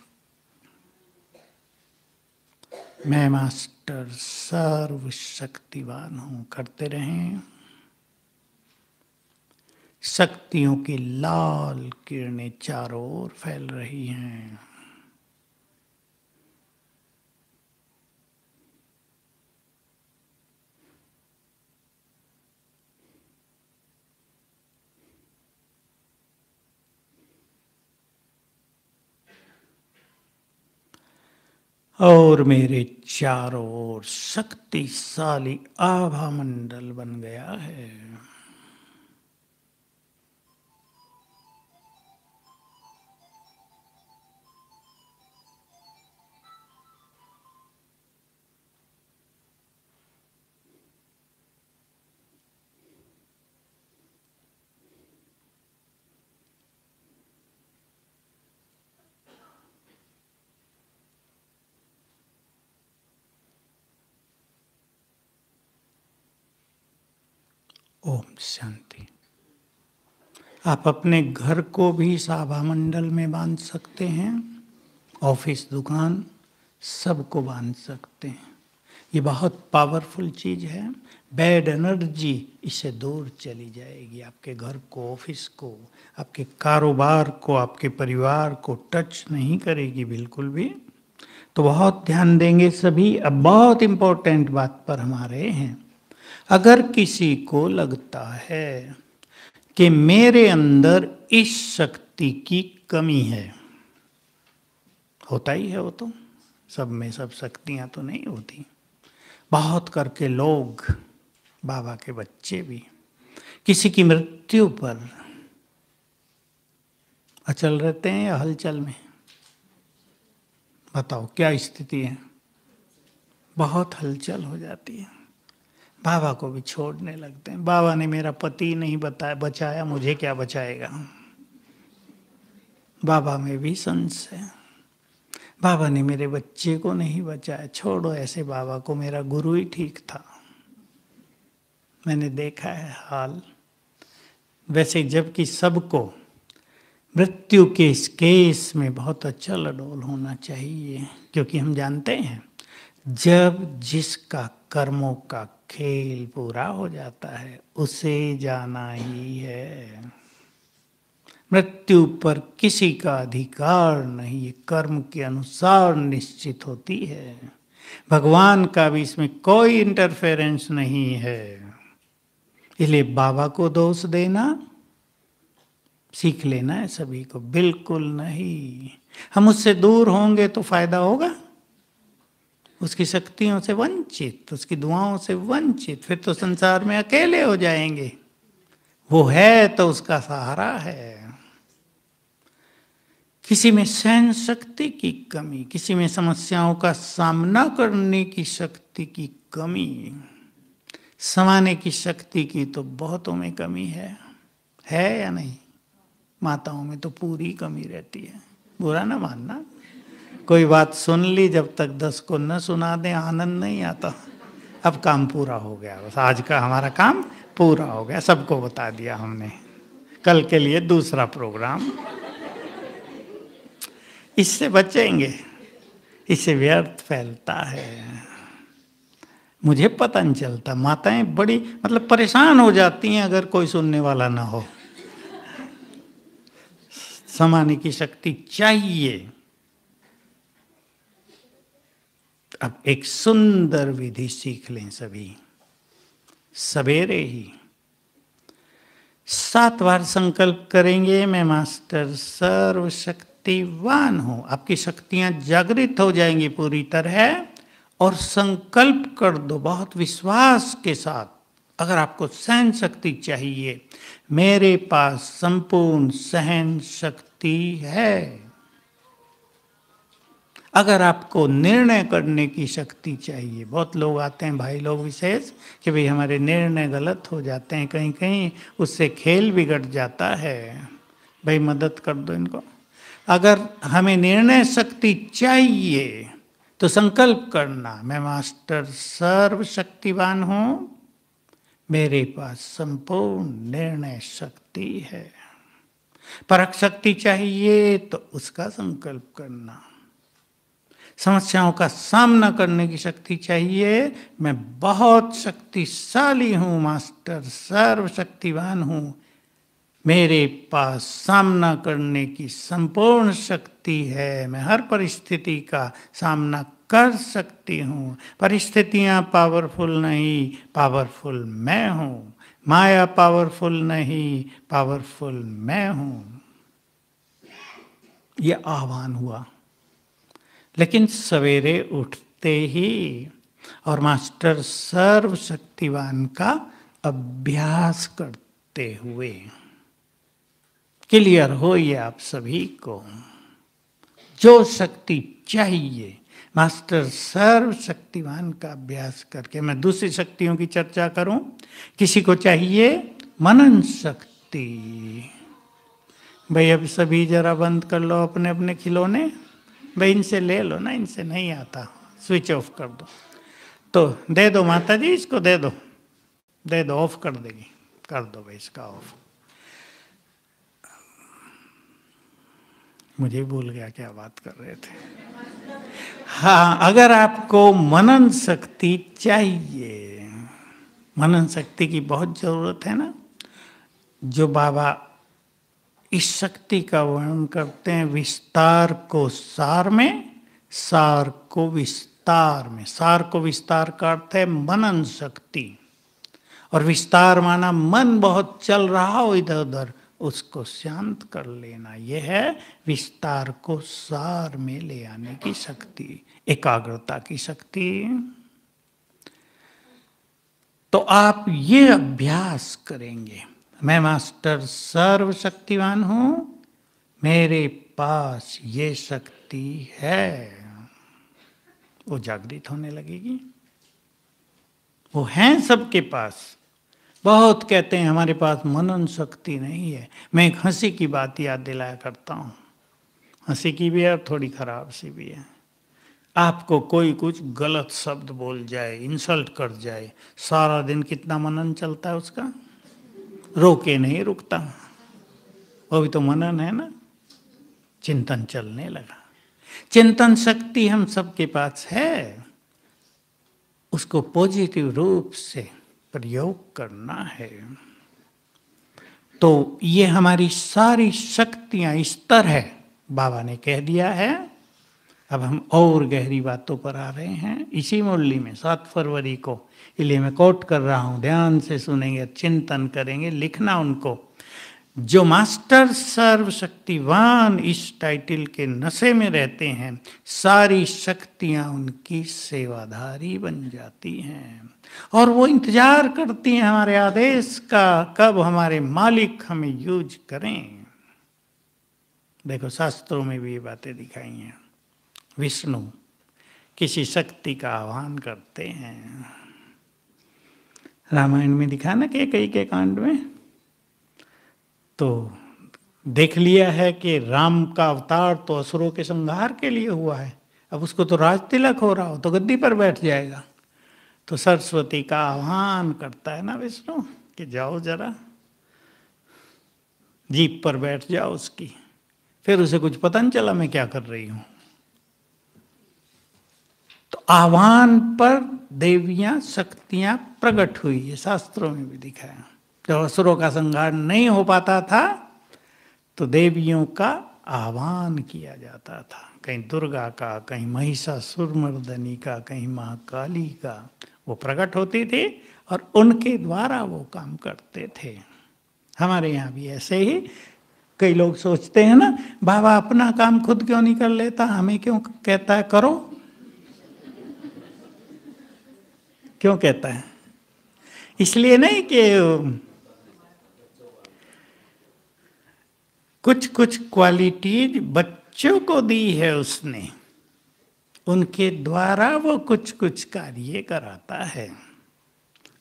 मैं मास्टर सर्वशक्तिवान हूं, करते रहें। शक्तियों की लाल किरणें चारों ओर फैल रही हैं। और मेरे चारों ओर शक्तिशाली आभा मंडल बन गया है। ओम शांति। आप अपने घर को भी इस आभा मंडल में बांध सकते हैं, ऑफिस, दुकान, सबको बांध सकते हैं। ये बहुत पावरफुल चीज़ है। बैड एनर्जी इससे दूर चली जाएगी। आपके घर को, ऑफिस को, आपके कारोबार को, आपके परिवार को टच नहीं करेगी बिल्कुल भी। तो बहुत ध्यान देंगे सभी। अब बहुत इंपॉर्टेंट बात पर हमारे हैं। अगर किसी को लगता है कि मेरे अंदर इस शक्ति की कमी है, होता ही है वो तो, सब में सब शक्तियां तो नहीं होती। बहुत करके लोग, बाबा के बच्चे भी, किसी की मृत्यु पर अचल रहते हैं या हलचल में? बताओ क्या स्थिति है? बहुत हलचल हो जाती है। बाबा को भी छोड़ने लगते हैं। बाबा ने मेरा पति नहीं बचाया, मुझे क्या बचाएगा? बाबा में भी संशय है। बाबा ने मेरे बच्चे को नहीं बचाया, छोड़ो ऐसे बाबा को, मेरा गुरु ही ठीक था। मैंने देखा है हाल। वैसे जबकि सबको मृत्यु के इस केस में बहुत अचल अडोल होना चाहिए, क्योंकि हम जानते हैं जब जिसका कर्मों का खेल पूरा हो जाता है उसे जाना ही है। मृत्यु पर किसी का अधिकार नहीं, ये कर्म के अनुसार निश्चित होती है। भगवान का भी इसमें कोई इंटरफेरेंस नहीं है। इसलिए बाबा को दोष देना सीख लेना है सभी को, बिल्कुल नहीं। हम उससे दूर होंगे तो फायदा होगा? उसकी शक्तियों से वंचित, उसकी दुआओं से वंचित, फिर तो संसार में अकेले हो जाएंगे। वो है तो उसका सहारा है। किसी में सहन शक्ति की कमी, किसी में समस्याओं का सामना करने की शक्ति की कमी, समाने की शक्ति की तो बहुतों में कमी है या नहीं? माताओं में तो पूरी कमी रहती है। बुरा ना मानना, कोई बात सुन ली, जब तक 10 को न सुना दे आनंद नहीं आता। अब काम पूरा हो गया, बस आज का हमारा काम पूरा हो गया, सबको बता दिया हमने। कल के लिए दूसरा प्रोग्राम। इससे बचेंगे, इससे व्यर्थ फैलता है। मुझे पता नहीं चलता, माताएं बड़ी मतलब परेशान हो जाती हैं अगर कोई सुनने वाला ना हो। समाने की शक्ति चाहिए। अब एक सुंदर विधि सीख लें सभी। सवेरे ही 7 बार संकल्प करेंगे, मैं मास्टर सर्वशक्तिवान हूं। आपकी शक्तियां जागृत हो जाएंगी पूरी तरह। और संकल्प कर दो बहुत विश्वास के साथ, अगर आपको सहन शक्ति चाहिए, मेरे पास संपूर्ण सहन शक्ति है। अगर आपको निर्णय करने की शक्ति चाहिए, बहुत लोग आते हैं भाई लोग विशेष कि भाई हमारे निर्णय गलत हो जाते हैं, कहीं कहीं उससे खेल बिगड़ जाता है, भाई मदद कर दो इनको। अगर हमें निर्णय शक्ति चाहिए तो संकल्प करना, मैं मास्टर सर्वशक्तिवान हूं, मेरे पास संपूर्ण निर्णय शक्ति है। परख शक्ति चाहिए तो उसका संकल्प करना। समस्याओं का सामना करने की शक्ति चाहिए, मैं बहुत शक्तिशाली हूं, मास्टर सर्वशक्तिवान हूं, मेरे पास सामना करने की संपूर्ण शक्ति है, मैं हर परिस्थिति का सामना कर सकती हूँ। परिस्थितियाँ पावरफुल नहीं, पावरफुल मैं हूँ। माया पावरफुल नहीं, पावरफुल मैं हूँ। ये आह्वान हुआ। लेकिन सवेरे उठते ही और मास्टर सर्वशक्तिवान का अभ्यास करते हुए क्लियर हो ये आप सभी को, जो शक्ति चाहिए मास्टर सर्वशक्तिवान का अभ्यास करके। मैं दूसरी शक्तियों की चर्चा करूं। किसी को चाहिए मनन शक्ति। भाई अब सभी जरा बंद कर लो अपने अपने खिलौने, भाई इनसे ले लो ना, इनसे नहीं आता, स्विच ऑफ कर दो। तो दे दो माता जी, इसको दे दो, दे दो, ऑफ कर देगी, कर दो भाई इसका ऑफ। मुझे भूल गया क्या बात कर रहे थे। हाँ, अगर आपको मनन शक्ति चाहिए, मनन शक्ति की बहुत जरूरत है ना। जो बाबा इस शक्ति का वर्णन करते हैं विस्तार को सार में, सार को विस्तार में, सार को विस्तार का अर्थ है मनन शक्ति, और विस्तार माना मन बहुत चल रहा हो इधर उधर, उसको शांत कर लेना। यह है विस्तार को सार में ले आने की शक्ति, एकाग्रता की शक्ति। तो आप ये अभ्यास करेंगे, मैं मास्टर सर्वशक्तिवान हूं, मेरे पास ये शक्ति है, वो जागृत होने लगेगी। वो है सबके पास। बहुत कहते हैं हमारे पास मनन शक्ति नहीं है। मैं एक हंसी की बात याद दिलाया करता हूँ, हंसी की भी है और थोड़ी खराब सी भी है। आपको कोई कुछ गलत शब्द बोल जाए, इंसल्ट कर जाए, सारा दिन कितना मनन चलता है उसका, रोके नहीं रुकता। वो भी तो मनन है ना, चिंतन चलने लगा। चिंतन शक्ति हम सबके पास है, उसको पॉजिटिव रूप से प्रयोग करना है। तो ये हमारी सारी शक्तियां स्तर है, बाबा ने कह दिया है। अब हम और गहरी बातों पर आ रहे हैं इसी मुरली में 7 फरवरी को, इसलिए मैं कोट कर रहा हूं, ध्यान से सुनेंगे, चिंतन करेंगे, लिखना उनको। जो मास्टर सर्वशक्तिवान इस टाइटल के नशे में रहते हैं, सारी शक्तियां उनकी सेवाधारी बन जाती हैं और वो इंतजार करती हैं हमारे आदेश का, कब हमारे मालिक हमें यूज करें। देखो शास्त्रों में भी ये बातें दिखाई हैं। विष्णु किसी शक्ति का आह्वान करते हैं, रामायण में दिखा ना कि कई के कांड में, तो देख लिया है कि राम का अवतार तो असुरों के संहार के लिए हुआ है, अब उसको तो राज तिलक हो रहा हो तो गद्दी पर बैठ जाएगा। तो सरस्वती का आह्वान करता है ना विष्णु कि जाओ जरा जीप पर बैठ जाओ उसकी। फिर उसे कुछ पता नहीं चला मैं क्या कर रही हूं। तो आह्वान पर देवियां शक्तियां प्रकट हुई, ये शास्त्रों में भी दिखाया। जब असुरों का संहार नहीं हो पाता था तो देवियों का आह्वान किया जाता था, कहीं दुर्गा का, कहीं महिषासुरमर्दनी का, कहीं महाकाली का, वो प्रकट होती थी और उनके द्वारा वो काम करते थे। हमारे यहाँ भी ऐसे ही कई लोग सोचते हैं ना, बाबा अपना काम खुद क्यों नहीं कर लेता, हमें क्यों कहता है करो, क्यों कहता है? इसलिए नहीं कि कुछ कुछ क्वालिटीज बच्चों को दी है उसने, उनके द्वारा वो कुछ कुछ कार्य कराता है।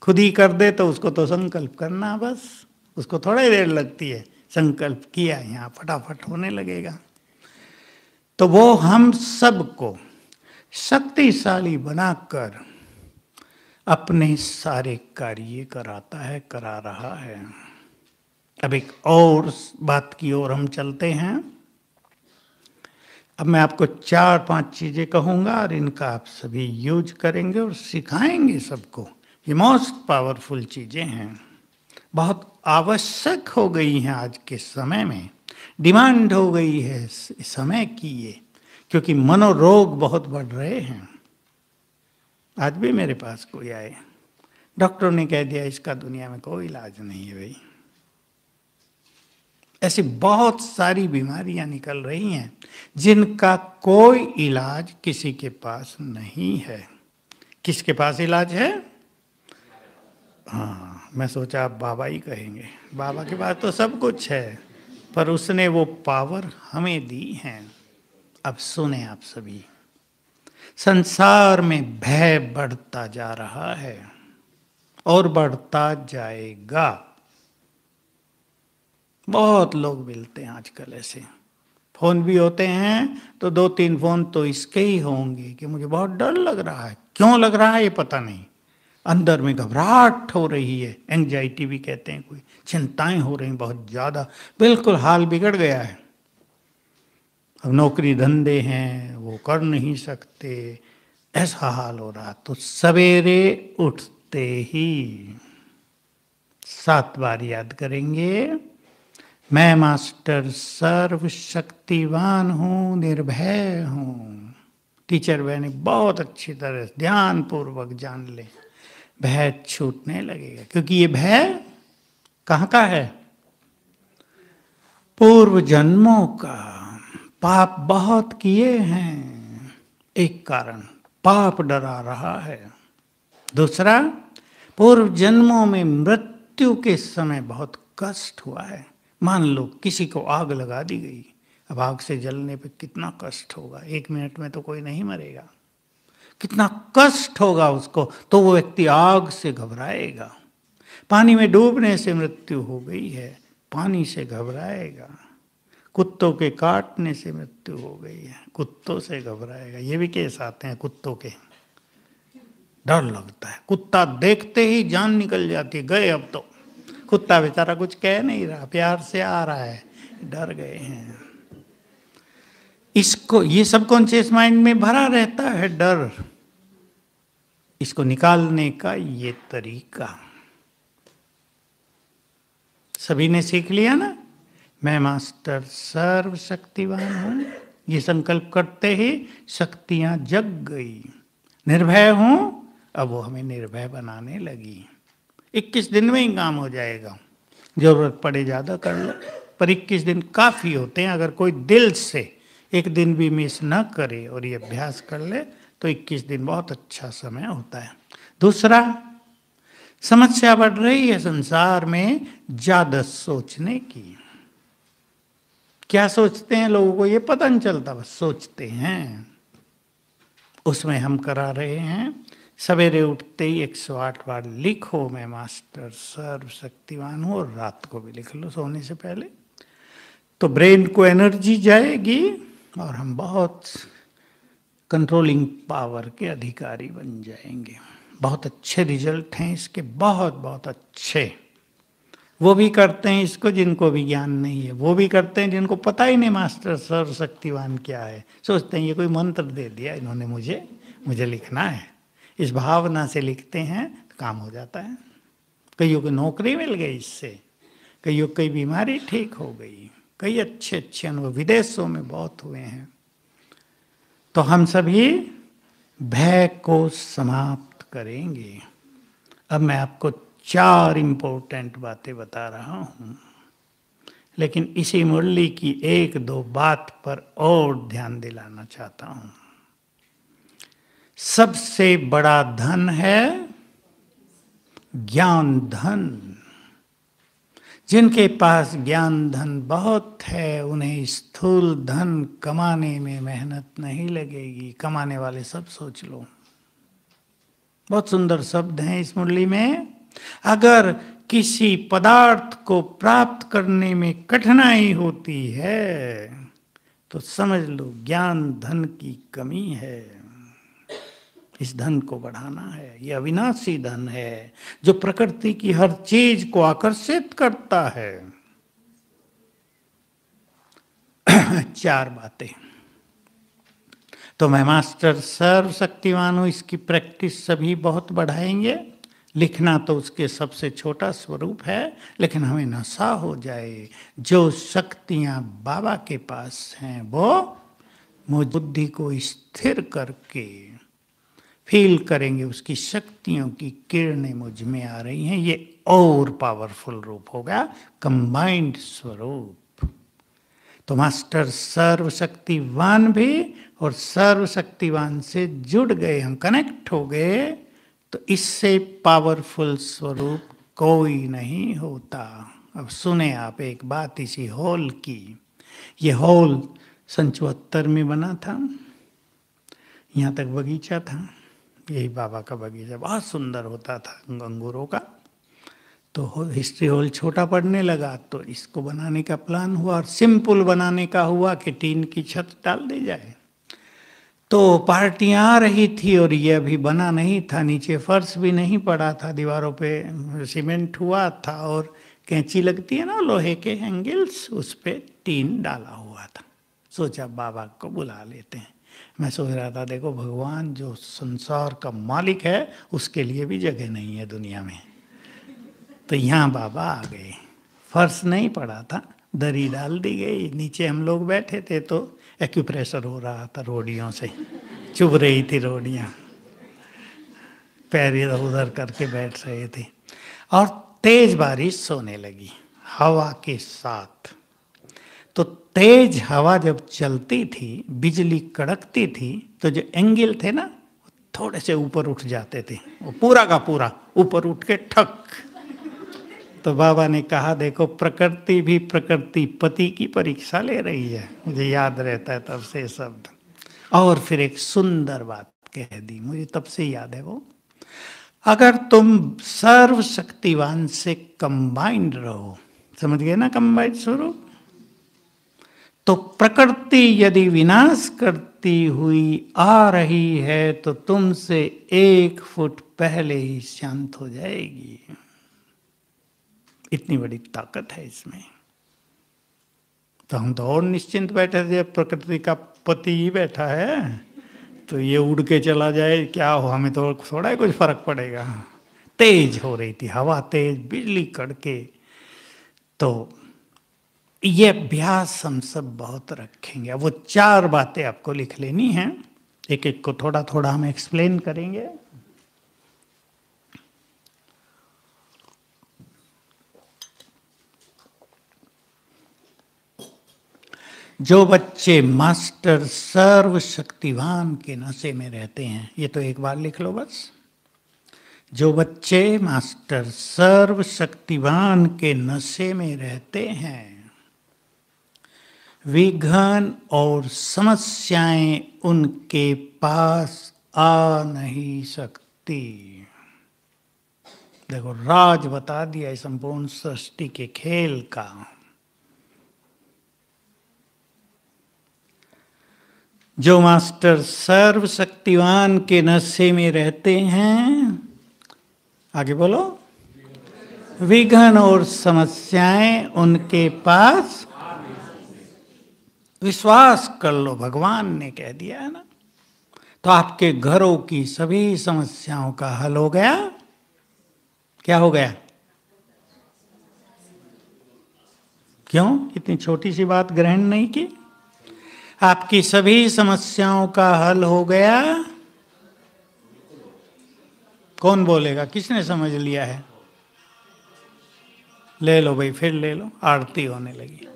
खुद ही कर दे तो उसको तो संकल्प करना, बस उसको थोड़ी देर लगती है, संकल्प किया यहाँ फटाफट होने लगेगा। तो वो हम सबको शक्तिशाली बनाकर अपने सारे कार्य कराता है, करा रहा है। अब एक और बात की ओर हम चलते हैं। अब मैं आपको 4-5 चीजें कहूंगा और इनका आप सभी यूज करेंगे और सिखाएंगे सबको। ये मोस्ट पावरफुल चीजें हैं, बहुत आवश्यक हो गई हैं आज के समय में, डिमांड हो गई है समय की ये, क्योंकि मनोरोग बहुत बढ़ रहे हैं। आज भी मेरे पास कोई आए, डॉक्टर ने कह दिया इसका दुनिया में कोई इलाज नहीं है भाई। ऐसी बहुत सारी बीमारियां निकल रही हैं जिनका कोई इलाज किसी के पास नहीं है। किसके पास इलाज है? हाँ, मैं सोचा आप बाबा ही कहेंगे। बाबा के पास तो सब कुछ है, पर उसने वो पावर हमें दी है। अब सुने आप सभी, संसार में भय बढ़ता जा रहा है और बढ़ता जाएगा। बहुत लोग मिलते हैं आजकल ऐसे, फोन भी होते हैं तो 2-3 फोन तो इसके ही होंगे कि मुझे बहुत डर लग रहा है। क्यों लग रहा है ये पता नहीं, अंदर में घबराहट हो रही है, एंजाइटी भी कहते हैं, कोई चिंताएं हो रही बहुत ज्यादा, बिल्कुल हाल बिगड़ गया है। अब नौकरी धंधे हैं वो कर नहीं सकते, ऐसा हाल हो रहा। तो सवेरे उठते ही 7 बार याद करेंगे, मैं मास्टर सर्वशक्तिवान हूं, निर्भय हूं। टीचर बहने बहुत अच्छी तरह से ध्यान पूर्वक जान ले, भय छूटने लगेगा। क्योंकि ये भय कहाँ का है? पूर्व जन्मों का। पाप बहुत किए हैं, एक कारण पाप डरा रहा है। दूसरा, पूर्व जन्मों में मृत्यु के समय बहुत कष्ट हुआ है। मान लो किसी को आग लगा दी गई, अब आग से जलने पे कितना कष्ट होगा। 1 मिनट में तो कोई नहीं मरेगा, कितना कष्ट होगा उसको, तो वो व्यक्ति आग से घबराएगा। पानी में डूबने से मृत्यु हो गई है, पानी से घबराएगा। कुत्तों के काटने से मृत्यु हो गई है, कुत्तों से घबराएगा। ये भी केस आते हैं कुत्तों के, डर लगता है, कुत्ता देखते ही जान निकल जाती है, गए अब तो। कुत्ता बेचारा कुछ कह नहीं रहा, प्यार से आ रहा है, डर गए हैं। इसको, ये सबकॉन्शियस माइंड में भरा रहता है डर। इसको निकालने का ये तरीका सभी ने सीख लिया ना। मैं मास्टर सर्वशक्तिवान हूं, ये संकल्प करते ही शक्तियां जग गई। निर्भय हूं, अब वो हमें निर्भय बनाने लगी। 21 दिन में ही काम हो जाएगा, जरूरत पड़े ज्यादा कर लो, पर 21 दिन काफी होते हैं। अगर कोई दिल से एक दिन भी मिस न करे और ये अभ्यास कर ले तो 21 दिन बहुत अच्छा समय होता है। दूसरा, समस्या बढ़ रही है संसार में ज्यादा सोचने की। क्या सोचते हैं लोगों को ये पता नहीं चलता, बस सोचते हैं। उसमें हम करा रहे हैं, सवेरे उठते ही 108 बार लिखो मैं मास्टर सर्वशक्तिवान हूं, और रात को भी लिख लो सोने से पहले। तो ब्रेन को एनर्जी जाएगी और हम बहुत कंट्रोलिंग पावर के अधिकारी बन जाएंगे। बहुत अच्छे रिजल्ट हैं इसके, बहुत बहुत अच्छे। वो भी करते हैं इसको जिनको भी ज्ञान नहीं है, वो भी करते हैं जिनको पता ही नहीं मास्टर सर्वशक्तिवान क्या है। सोचते हैं ये कोई मंत्र दे दिया इन्होंने मुझे लिखना है। इस भावना से लिखते हैं तो काम हो जाता है। कईयों को नौकरी मिल गई इससे, कईयों कई बीमारी ठीक हो गई, कई अच्छे अच्छे अनुभव विदेशों में बहुत हुए हैं। तो हम सभी भय को समाप्त करेंगे। अब मैं आपको 4 इंपॉर्टेंट बातें बता रहा हूं, लेकिन इसी मुरली की 1-2 बात पर और ध्यान दिलाना चाहता हूं। सबसे बड़ा धन है ज्ञान धन। जिनके पास ज्ञान धन बहुत है उन्हें स्थूल धन कमाने में मेहनत नहीं लगेगी। कमाने वाले सब सोच लो, बहुत सुंदर शब्द हैं इस मुरली में। अगर किसी पदार्थ को प्राप्त करने में कठिनाई होती है तो समझ लो ज्ञान धन की कमी है। इस धन को बढ़ाना है, ये अविनाशी धन है जो प्रकृति की हर चीज को आकर्षित करता है। 4 बातें। तो मैं मास्टर सर्वशक्तिवान हूं, इसकी प्रैक्टिस सभी बहुत बढ़ाएंगे। लिखना तो उसके सबसे छोटा स्वरूप है, लेकिन हमें नशा हो जाए। जो शक्तियां बाबा के पास हैं वो मुझ बुद्धि को स्थिर करके फील करेंगे, उसकी शक्तियों की किरणें मुझ में आ रही हैं। ये और पावरफुल रूप होगा, कंबाइंड स्वरूप। तो मास्टर सर्वशक्तिवान भी और सर्वशक्तिवान से जुड़ गए, हम कनेक्ट हो गए, तो इससे पावरफुल स्वरूप कोई नहीं होता। अब सुने आप एक बात इसी हॉल की। ये हॉल 74 में बना था, यहाँ तक बगीचा था, यही बाबा का बगीचा बहुत सुंदर होता था अंगूरों का। तो हिस्ट्री हॉल छोटा पड़ने लगा तो इसको बनाने का प्लान हुआ, और सिंपल बनाने का हुआ कि टीन की छत डाल दी जाए। तो पार्टियां आ रही थी और ये अभी बना नहीं था, नीचे फर्श भी नहीं पड़ा था, दीवारों पे सीमेंट हुआ था और कैंची लगती है ना लोहे के एंगल्स, उस पे टीन डाला हुआ था। सोचा बाबा को बुला लेते हैं। मैं सोच रहा था देखो भगवान जो संसार का मालिक है उसके लिए भी जगह नहीं है दुनिया में, तो यहाँ बाबा आ गए। फर्श नहीं पड़ा था, दरी डाल दी गई, नीचे हम लोग बैठे थे तो एक्यूप्रेशर हो रहा था रोडियों से। चुभ रही थी रोड़ियां, पैर इधर उधर करके बैठ रहे थे और तेज बारिश होने लगी हवा के साथ। तो तेज हवा जब चलती थी, बिजली कड़कती थी, तो जो एंगल थे ना थोड़े से ऊपर उठ जाते थे, वो पूरा का पूरा ऊपर उठ के ठक। तो बाबा ने कहा देखो प्रकृति भी प्रकृति पति की परीक्षा ले रही है। मुझे याद रहता है तब से शब्द। और फिर एक सुंदर बात कह दी, मुझे तब से याद है वो, अगर तुम सर्वशक्तिवान से कंबाइंड रहो, समझ गए ना कंबाइंड स्वरूप, तो प्रकृति यदि विनाश करती हुई आ रही है तो तुमसे 1 फुट पहले ही शांत हो जाएगी। इतनी बड़ी ताकत है इसमें। तो हम तो और निश्चिंत बैठे थे, प्रकृति का पति ही बैठा है तो ये उड़ के चला जाए क्या हो, हमें तो थोड़ा ही कुछ फर्क पड़ेगा। तेज हो रही थी हवा, तेज बिजली कड़के। तो ये अभ्यास हम सब बहुत रखेंगे। अब वो 4 बातें आपको लिख लेनी हैं, एक एक को थोड़ा थोड़ा हम एक्सप्लेन करेंगे। जो बच्चे मास्टर सर्वशक्तिवान के नशे में रहते हैं, ये तो एक बार लिख लो बस। जो बच्चे मास्टर सर्वशक्तिवान के नशे में रहते हैं, विघ्न और समस्याएं उनके पास आ नहीं सकती। देखो राज बता दिया इस संपूर्ण सृष्टि के खेल का। जो मास्टर सर्वशक्तिवान के नशे में रहते हैं, आगे बोलो, विघ्न और समस्याएं उनके पास, विश्वास कर लो भगवान ने कह दिया है ना। तो आपके घरों की सभी समस्याओं का हल हो गया। क्या हो गया? क्यों इतनी छोटी सी बात ग्रहण नहीं की? आपकी सभी समस्याओं का हल हो गया। कौन बोलेगा? किसने समझ लिया है? ले लो भाई, फिर ले लो, आरती होने लगी।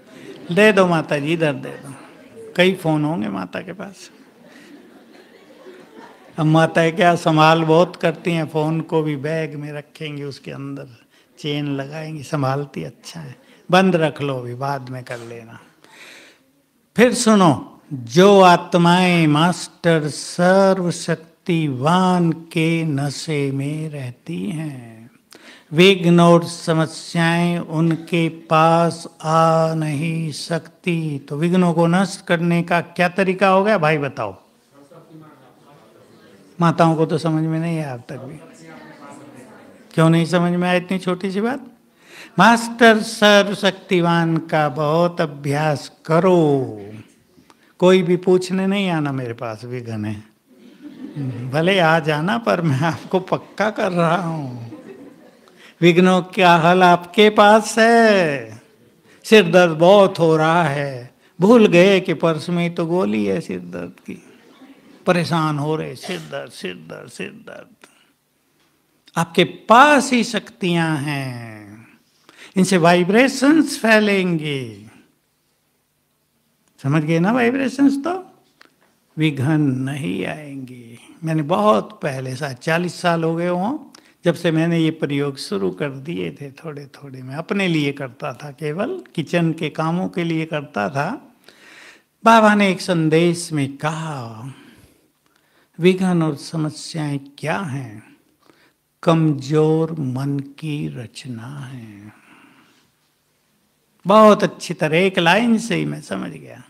दे दो माता जी, इधर दे दो। कई फोन होंगे माता के पास। अब माता क्या संभाल बहुत करती हैं, फोन को भी बैग में रखेंगी, उसके अंदर चेन लगाएंगी, संभालती अच्छा है। बंद रख लो, अभी बाद में कर लेना। फिर सुनो, जो आत्माएं मास्टर सर्वशक्तिवान के नशे में रहती हैं, विघ्न और समस्याएं उनके पास आ नहीं सकती। तो विघ्नों को नष्ट करने का क्या तरीका हो गया भाई बताओ? माताओं को तो समझ में नहीं आया अब तक भी। क्यों नहीं समझ में आया इतनी छोटी सी बात? मास्टर सर्वशक्तिवान का बहुत अभ्यास करो। कोई भी पूछने नहीं आना मेरे पास विघ्न है, भले आ जाना, पर मैं आपको पक्का कर रहा हूं विघ्नों का हल आपके पास है। सिर दर्द बहुत हो रहा है, भूल गए कि परस में तो गोली है सिर दर्द की, परेशान हो रहे, सिर दर्द सिर दर्द सिर दर्द। आपके पास ही शक्तियां हैं, इनसे वाइब्रेशंस फैलेंगे। समझ गए ना? वाइब्रेशंस तो विघ्न नहीं आएंगे। मैंने बहुत पहले, 40 साल हो गए हों जब से मैंने ये प्रयोग शुरू कर दिए थे। थोड़े थोड़े मैं अपने लिए करता था, केवल किचन के कामों के लिए करता था। बाबा ने एक संदेश में कहा, विघ्न और समस्याएं क्या हैं? कमजोर मन की रचना है। बहुत अच्छी तरह एक लाइन से ही मैं समझ गया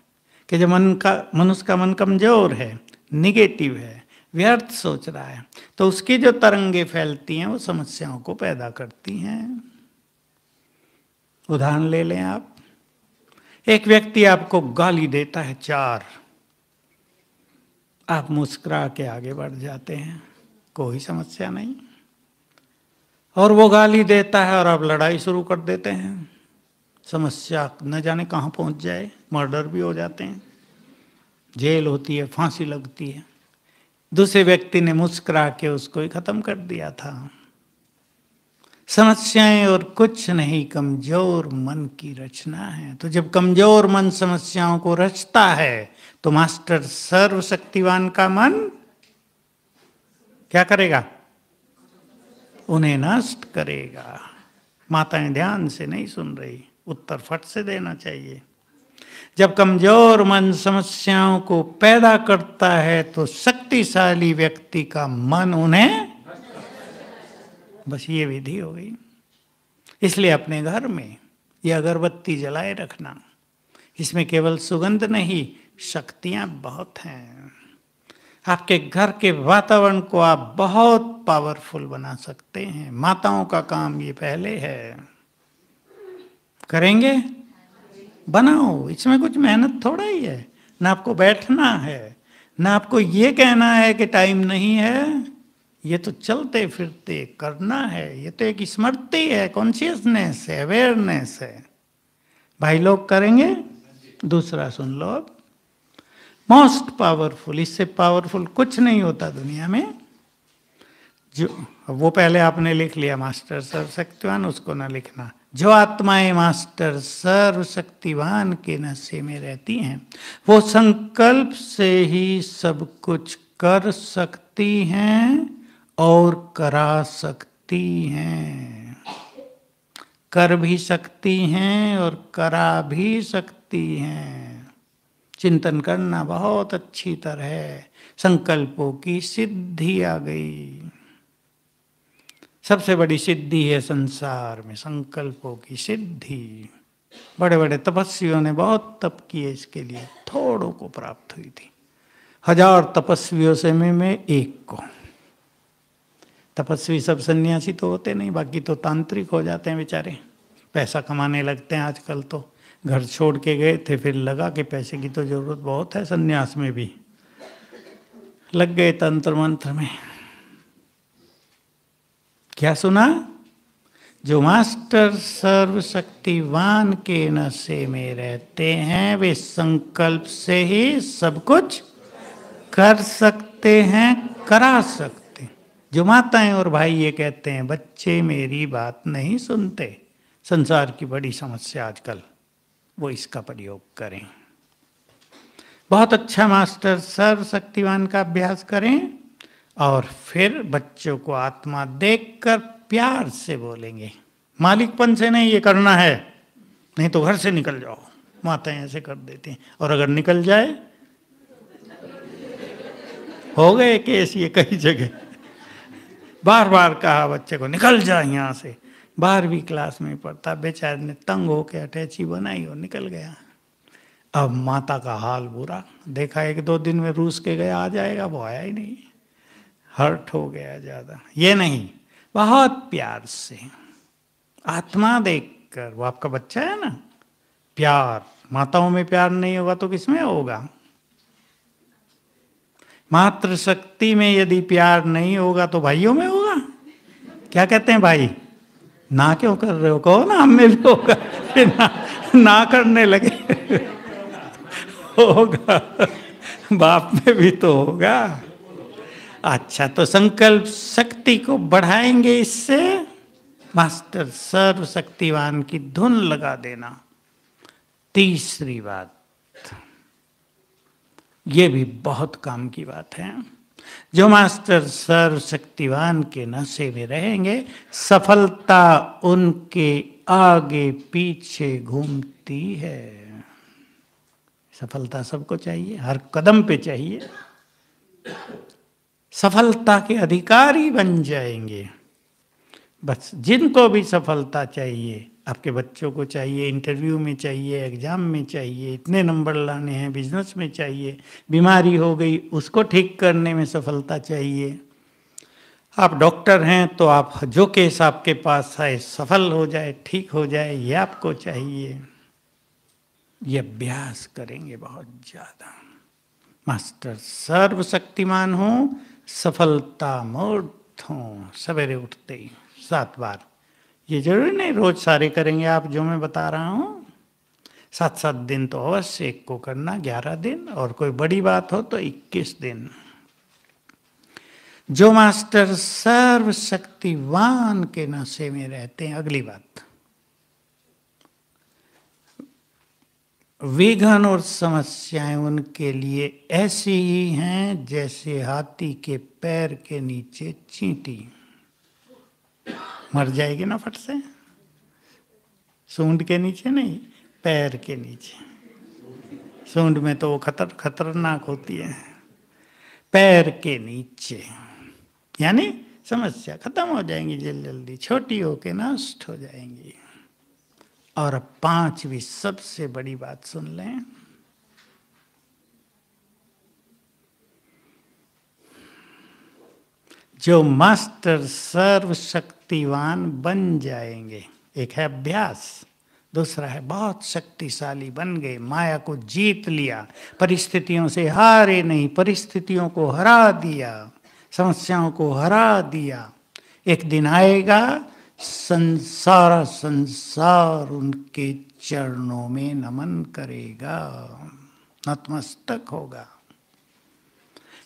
कि जब मनुष्य का मन कमजोर है, निगेटिव है, व्यर्थ सोच रहा है, तो उसकी जो तरंगे फैलती हैं वो समस्याओं को पैदा करती हैं। उदाहरण ले लें आप, एक व्यक्ति आपको गाली देता है 4, आप मुस्कुरा के आगे बढ़ जाते हैं, कोई समस्या नहीं। और वो गाली देता है और आप लड़ाई शुरू कर देते हैं, समस्या न जाने कहाँ पहुंच जाए, मर्डर भी हो जाते हैं, जेल होती है, फांसी लगती है। दूसरे व्यक्ति ने मुस्कुरा के उसको ही खत्म कर दिया था। समस्याएं और कुछ नहीं, कमजोर मन की रचना है। तो जब कमजोर मन समस्याओं को रचता है तो मास्टर सर्वशक्तिवान का मन क्या करेगा? उन्हें नष्ट करेगा। माताएं ध्यान से नहीं सुन रही, उत्तर फट से देना चाहिए। जब कमजोर मन समस्याओं को पैदा करता है तो शक्तिशाली व्यक्ति का मन उन्हें, बस ये विधि हो गई। इसलिए अपने घर में ये अगरबत्ती जलाए रखना। इसमें केवल सुगंध नहीं, शक्तियां बहुत हैं। आपके घर के वातावरण को आप बहुत पावरफुल बना सकते हैं। माताओं का काम ये पहले है। करेंगे? बनाओ। इसमें कुछ मेहनत थोड़ा ही है। ना आपको बैठना है, ना आपको ये कहना है कि टाइम नहीं है। ये तो चलते फिरते करना है। ये तो एक स्मृति है, कॉन्शियसनेस है, अवेयरनेस है। भाई लोग करेंगे? दूसरा सुन लो। मोस्ट पावरफुल, इससे पावरफुल कुछ नहीं होता दुनिया में। जो वो पहले आपने लिख लिया मास्टर सर्वशक्तिवान, उसको ना लिखना। जो आत्माएं मास्टर सर्वशक्तिवान के नशे में रहती हैं वो संकल्प से ही सब कुछ कर सकती हैं और करा सकती हैं। कर भी सकती हैं और करा भी सकती हैं। चिंतन करना बहुत अच्छी तरह। संकल्पों की सिद्धि आ गई। सबसे बड़ी सिद्धि है संसार में संकल्पों की सिद्धि। बड़े बड़े तपस्वियों ने बहुत तप किए इसके लिए, थोड़ों को प्राप्त हुई थी। 1000 तपस्वियों से मैं एक को। तपस्वी सब सन्यासी तो होते नहीं, बाकी तो तांत्रिक हो जाते हैं बेचारे। पैसा कमाने लगते हैं आजकल तो। घर छोड़ के गए थे, फिर लगा कि पैसे की तो जरूरत बहुत है, सन्यास में भी लग गए तंत्र मंत्र में। क्या सुना? जो मास्टर सर्वशक्तिवान के नशे में रहते हैं वे संकल्प से ही सब कुछ कर सकते हैं, करा सकते हैं। जो माताएं और भाई ये कहते हैं बच्चे मेरी बात नहीं सुनते, संसार की बड़ी समस्या आजकल, वो इसका प्रयोग करें। बहुत अच्छा मास्टर सर्वशक्तिवान का अभ्यास करें और फिर बच्चों को आत्मा देखकर प्यार से बोलेंगे। मालिकपन से नहीं, ये करना है, नहीं तो घर से निकल जाओ। माताएं ऐसे कर देती हैं। और अगर निकल जाए, हो गए केस ये कई जगह। बार बार कहा बच्चे को निकल जा यहाँ से। 12वीं क्लास में पढ़ता, बेचारे ने तंग होकर अटैची बनाई और निकल गया। अब माता का हाल बुरा। देखा 1-2 दिन में रूस के गया, आ जाएगा, वो आया ही नहीं। हर्ट हो गया ज्यादा। ये नहीं, बहुत प्यार से आत्मा देखकर। वो आपका बच्चा है ना, प्यार। माताओं में प्यार नहीं होगा तो किसमें होगा? मातृशक्ति में यदि प्यार नहीं होगा तो भाइयों में होगा। क्या कहते हैं भाई? ना क्यों कर रहे हो? कहो ना, हम में भी होगा। ना करने लगे होगा, बाप में भी तो होगा। अच्छा, तो संकल्प शक्ति को बढ़ाएंगे इससे। मास्टर सर्वशक्तिवान की धुन लगा देना। तीसरी बात, ये भी बहुत काम की बात है। जो मास्टर सर्वशक्तिवान के नशे में रहेंगे सफलता उनके आगे पीछे घूमती है। सफलता सबको चाहिए, हर कदम पे चाहिए। सफलता के अधिकारी बन जाएंगे। बस जिनको भी सफलता चाहिए, आपके बच्चों को चाहिए, इंटरव्यू में चाहिए, एग्जाम में चाहिए, इतने नंबर लाने हैं, बिजनेस में चाहिए, बीमारी हो गई उसको ठीक करने में सफलता चाहिए। आप डॉक्टर हैं तो आप जो केस आपके पास है सफल हो जाए, ठीक हो जाए, ये आपको चाहिए। ये अभ्यास करेंगे बहुत ज्यादा। मास्टर सर्वशक्तिमान हो, सफलता मूर्त हो। सवेरे उठते ही 7 बार, ये जरूरी नहीं रोज सारे करेंगे आप जो मैं बता रहा हूँ। 7-7 दिन तो अवश्य एक को करना, 11 दिन, और कोई बड़ी बात हो तो 21 दिन। जो मास्टर सर्वशक्तिवान के नशे में रहते हैं। अगली बात, विघ्न और समस्याएं उनके लिए ऐसी ही हैं जैसे हाथी के पैर के नीचे चींटी। मर जाएगी ना फट से। सूंड के नीचे नहीं, पैर के नीचे। सूंड में तो वो खतरनाक होती है। पैर के नीचे यानी समस्या खत्म हो जाएंगी जल्दी, छोटी होके नष्ट हो जाएंगी। और अब पांचवी सबसे बड़ी बात सुन लें। जो मास्टर सर्वशक्तिवान बन जाएंगे, एक है अभ्यास, दूसरा है बहुत शक्तिशाली बन गए, माया को जीत लिया, परिस्थितियों से हारे नहीं, परिस्थितियों को हरा दिया, समस्याओं को हरा दिया। एक दिन आएगा संसार उनके चरणों में नमन करेगा, नतमस्तक होगा।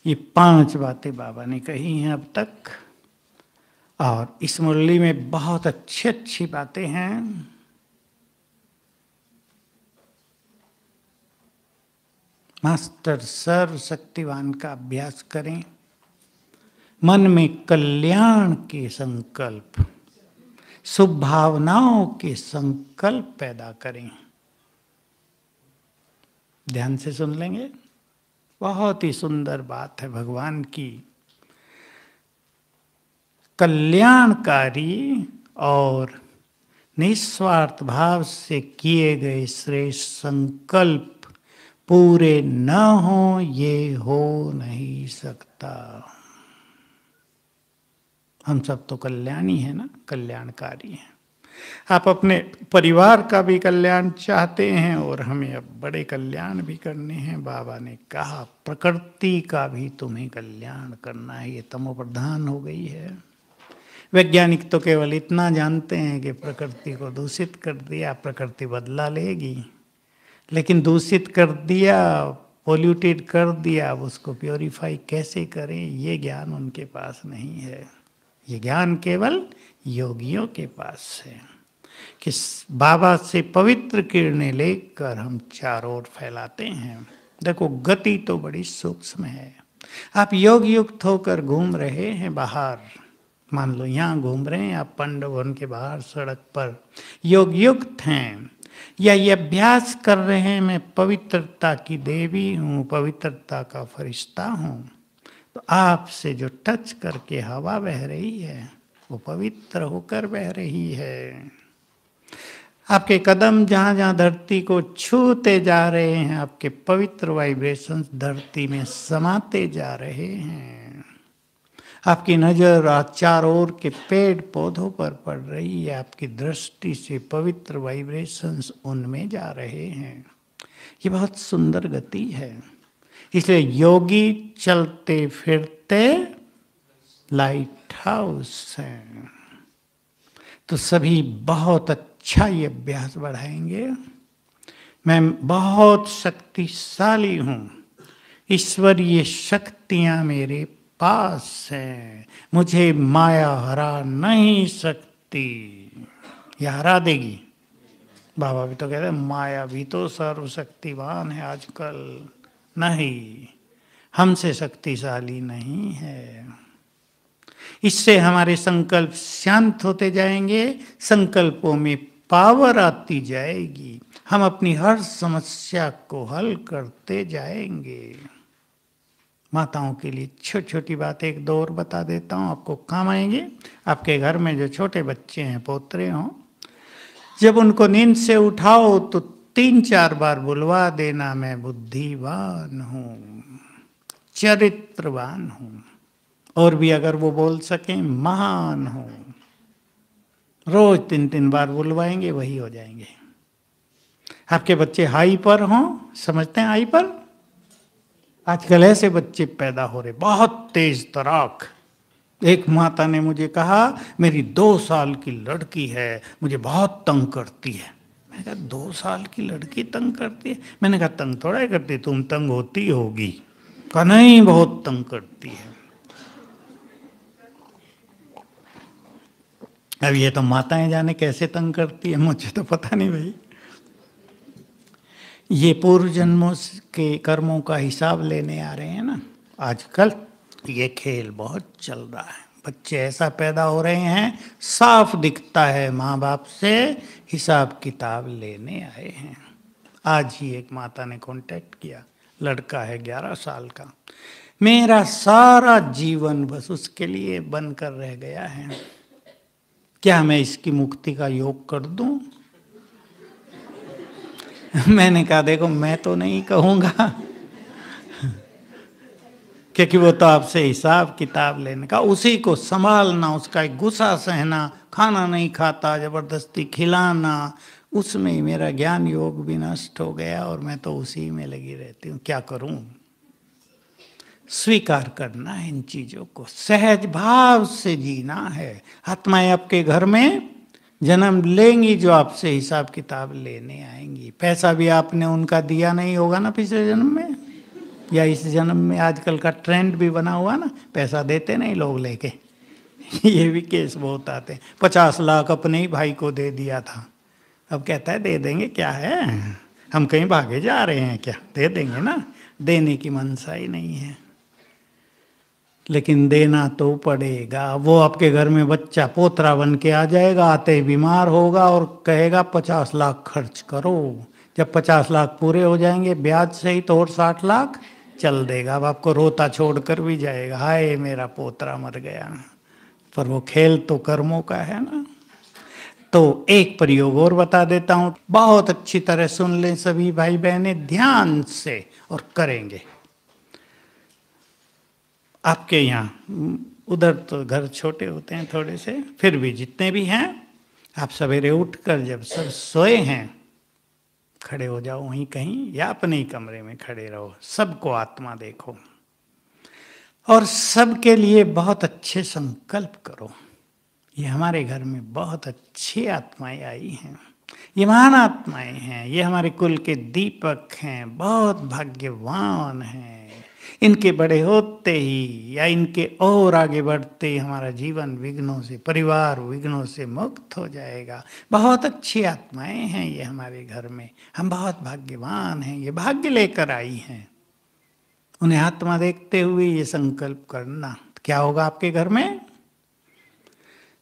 ये 5 बातें बाबा ने कही हैं अब तक, और इस मुरली में बहुत अच्छी बातें हैं। मास्टर सर्वशक्तिवान का अभ्यास करें, मन में कल्याण के संकल्प, शुभ भावनाओं के संकल्प पैदा करें। ध्यान से सुन लेंगे, बहुत ही सुंदर बात है भगवान की। कल्याणकारी और निस्वार्थ भाव से किए गए श्रेष्ठ संकल्प पूरे न हो, ये हो नहीं सकता। हम सब तो कल्याणी है ना, कल्याणकारी हैं। आप अपने परिवार का भी कल्याण चाहते हैं और हमें अब बड़े कल्याण भी करने हैं। बाबा ने कहा प्रकृति का भी तुम्हें कल्याण करना है, ये तमो प्रधान हो गई है। वैज्ञानिक तो केवल इतना जानते हैं कि प्रकृति को दूषित कर दिया, प्रकृति बदला लेगी, लेकिन दूषित कर दिया, पोल्यूटेड कर दिया, अब उसको प्योरीफाई कैसे करें, ये ज्ञान उनके पास नहीं है। ये ज्ञान केवल योगियों के पास है कि बाबा से पवित्र किरणें लेकर हम चारों ओर फैलाते हैं। देखो गति तो बड़ी सूक्ष्म है। आप योग युक्त होकर घूम रहे हैं बाहर, मान लो यहाँ घूम रहे हैं आप पांडव वन के बाहर सड़क पर, योग युक्त हैं, या ये अभ्यास कर रहे हैं मैं पवित्रता की देवी हूँ, पवित्रता का फरिश्ता हूँ, तो आपसे जो टच करके हवा बह रही है वो पवित्र होकर बह रही है। आपके कदम जहाँ जहाँ धरती को छूते जा रहे हैं, आपके पवित्र वाइब्रेशंस धरती में समाते जा रहे हैं। आपकी नज़र चारों ओर के पेड़ पौधों पर पड़ रही है, आपकी दृष्टि से पवित्र वाइब्रेशंस उनमें जा रहे हैं। ये बहुत सुंदर गति है। इसलिए योगी चलते फिरते लाइट हाउस हैं। तो सभी बहुत अच्छा ये अभ्यास बढ़ाएंगे। मैं बहुत शक्तिशाली हूँ, ईश्वरीय शक्तियाँ मेरे पास हैं, मुझे माया हरा नहीं सकती। यह हरा देगी। बाबा भी तो कहते हैं माया भी तो सर्वशक्तिवान है आजकल। नहीं, हमसे शक्तिशाली नहीं है। इससे हमारे संकल्प शांत होते जाएंगे, संकल्पों में पावर आती जाएगी, हम अपनी हर समस्या को हल करते जाएंगे। माताओं के लिए छोटी छोटी बातें एक दो और बता देता हूँ, आपको काम आएंगे। आपके घर में जो छोटे बच्चे हैं, पोतरे हों, जब उनको नींद से उठाओ तो 3-4 बार बुलवा देना, मैं बुद्धिवान हूँ, चरित्रवान हूँ, और भी अगर वो बोल सकें महान हूँ। रोज 3-3 बार बुलवाएंगे, वही हो जाएंगे। आपके बच्चे हाई पर हों, समझते हैं हाई पर? आजकल ऐसे बच्चे पैदा हो रहे, बहुत तेज तराक। एक माता ने मुझे कहा मेरी 2 साल की लड़की है, मुझे बहुत तंग करती है। मैंने कहा 2 साल की लड़की तंग करती है? मैंने कहा तंग थोड़ा ही करती, तुम तंग होती होगी। कहा नहीं, बहुत तंग करती है। अब ये तो माताएं जाने कैसे तंग करती है, मुझे तो पता नहीं भाई। ये पूर्व जन्मों के कर्मों का हिसाब लेने आ रहे हैं ना आजकल। ये खेल बहुत चल रहा है, बच्चे ऐसा पैदा हो रहे हैं, साफ दिखता है माँ बाप से हिसाब किताब लेने आए हैं। आज ही एक माता ने कांटेक्ट किया, लड़का है 11 साल का, मेरा सारा जीवन बस उसके लिए बनकर रह गया है, क्या मैं इसकी मुक्ति का योग कर दूं? मैंने कहा देखो मैं तो नहीं कहूंगा क्योंकि वो तो आपसे हिसाब किताब लेने का, उसी को संभालना, उसका एक गुस्सा सहना, खाना नहीं खाता जबरदस्ती खिलाना, उसमें ही मेरा ज्ञान योग भी नष्ट हो गया और मैं तो उसी में लगी रहती हूँ। क्या करूं? स्वीकार करना है इन चीजों को, सहज भाव से जीना है। आत्माएं आपके घर में जन्म लेंगी जो आपसे हिसाब किताब लेने आएंगी। पैसा भी आपने उनका दिया नहीं होगा ना पिछले जन्म में, या इस जन्म में आजकल का ट्रेंड भी बना हुआ ना, पैसा देते नहीं लोग लेके ये भी केस बहुत आते हैं। 50 लाख अपने ही भाई को दे दिया था, अब कहता है दे देंगे, क्या है हम कहीं भागे जा रहे हैं क्या, दे देंगे ना। देने की मनसा ही नहीं है, लेकिन देना तो पड़ेगा। वो आपके घर में बच्चा पोतरा बन के आ जाएगा, आते ही बीमार होगा और कहेगा 50 लाख खर्च करो। जब 50 लाख पूरे हो जाएंगे ब्याज सहित तो और 60 लाख चल देगा। अब आपको रोता छोड़कर भी जाएगा, हाय मेरा पोतरा मर गया। पर वो खेल तो कर्मों का है ना। तो एक प्रयोग और बता देता हूं, बहुत अच्छी तरह सुन लें सभी भाई बहनें ध्यान से और करेंगे। आपके यहाँ उधर तो घर छोटे होते हैं थोड़े से, फिर भी जितने भी हैं, आप सवेरे उठकर जब सब सोए हैं खड़े हो जाओ वहीं कहीं या अपने ही कमरे में खड़े रहो, सबको आत्मा देखो और सबके लिए बहुत अच्छे संकल्प करो। ये हमारे घर में बहुत अच्छी आत्माएं आई हैं, ये महान आत्माएं हैं, ये हमारे कुल के दीपक हैं, बहुत भाग्यवान हैं। इनके बड़े होते ही या इनके और आगे बढ़ते ही हमारा जीवन विघ्नों से, परिवार विघ्नों से मुक्त हो जाएगा। बहुत अच्छी आत्माएं हैं ये हमारे घर में, हम बहुत भाग्यवान हैं, ये भाग्य लेकर आई हैं। उन्हें आत्मा देखते हुए ये संकल्प करना, क्या होगा आपके घर में?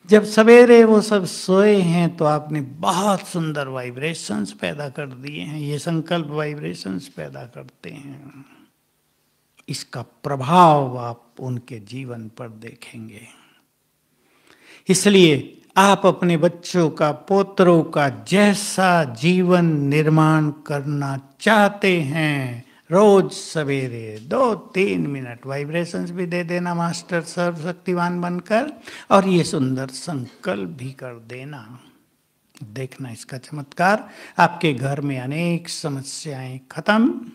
जब सवेरे वो सब सोए हैं तो आपने बहुत सुंदर वाइब्रेशंस पैदा कर दिए हैं, ये संकल्प वाइब्रेशंस पैदा करते हैं। इसका प्रभाव आप उनके जीवन पर देखेंगे। इसलिए आप अपने बच्चों का, पोतरों का जैसा जीवन निर्माण करना चाहते हैं, रोज सवेरे 2-3 मिनट वाइब्रेशंस भी दे देना मास्टर सर्वशक्तिवान बनकर, और ये सुंदर संकल्प भी कर देना। देखना इसका चमत्कार, आपके घर में अनेक समस्याएं खत्म,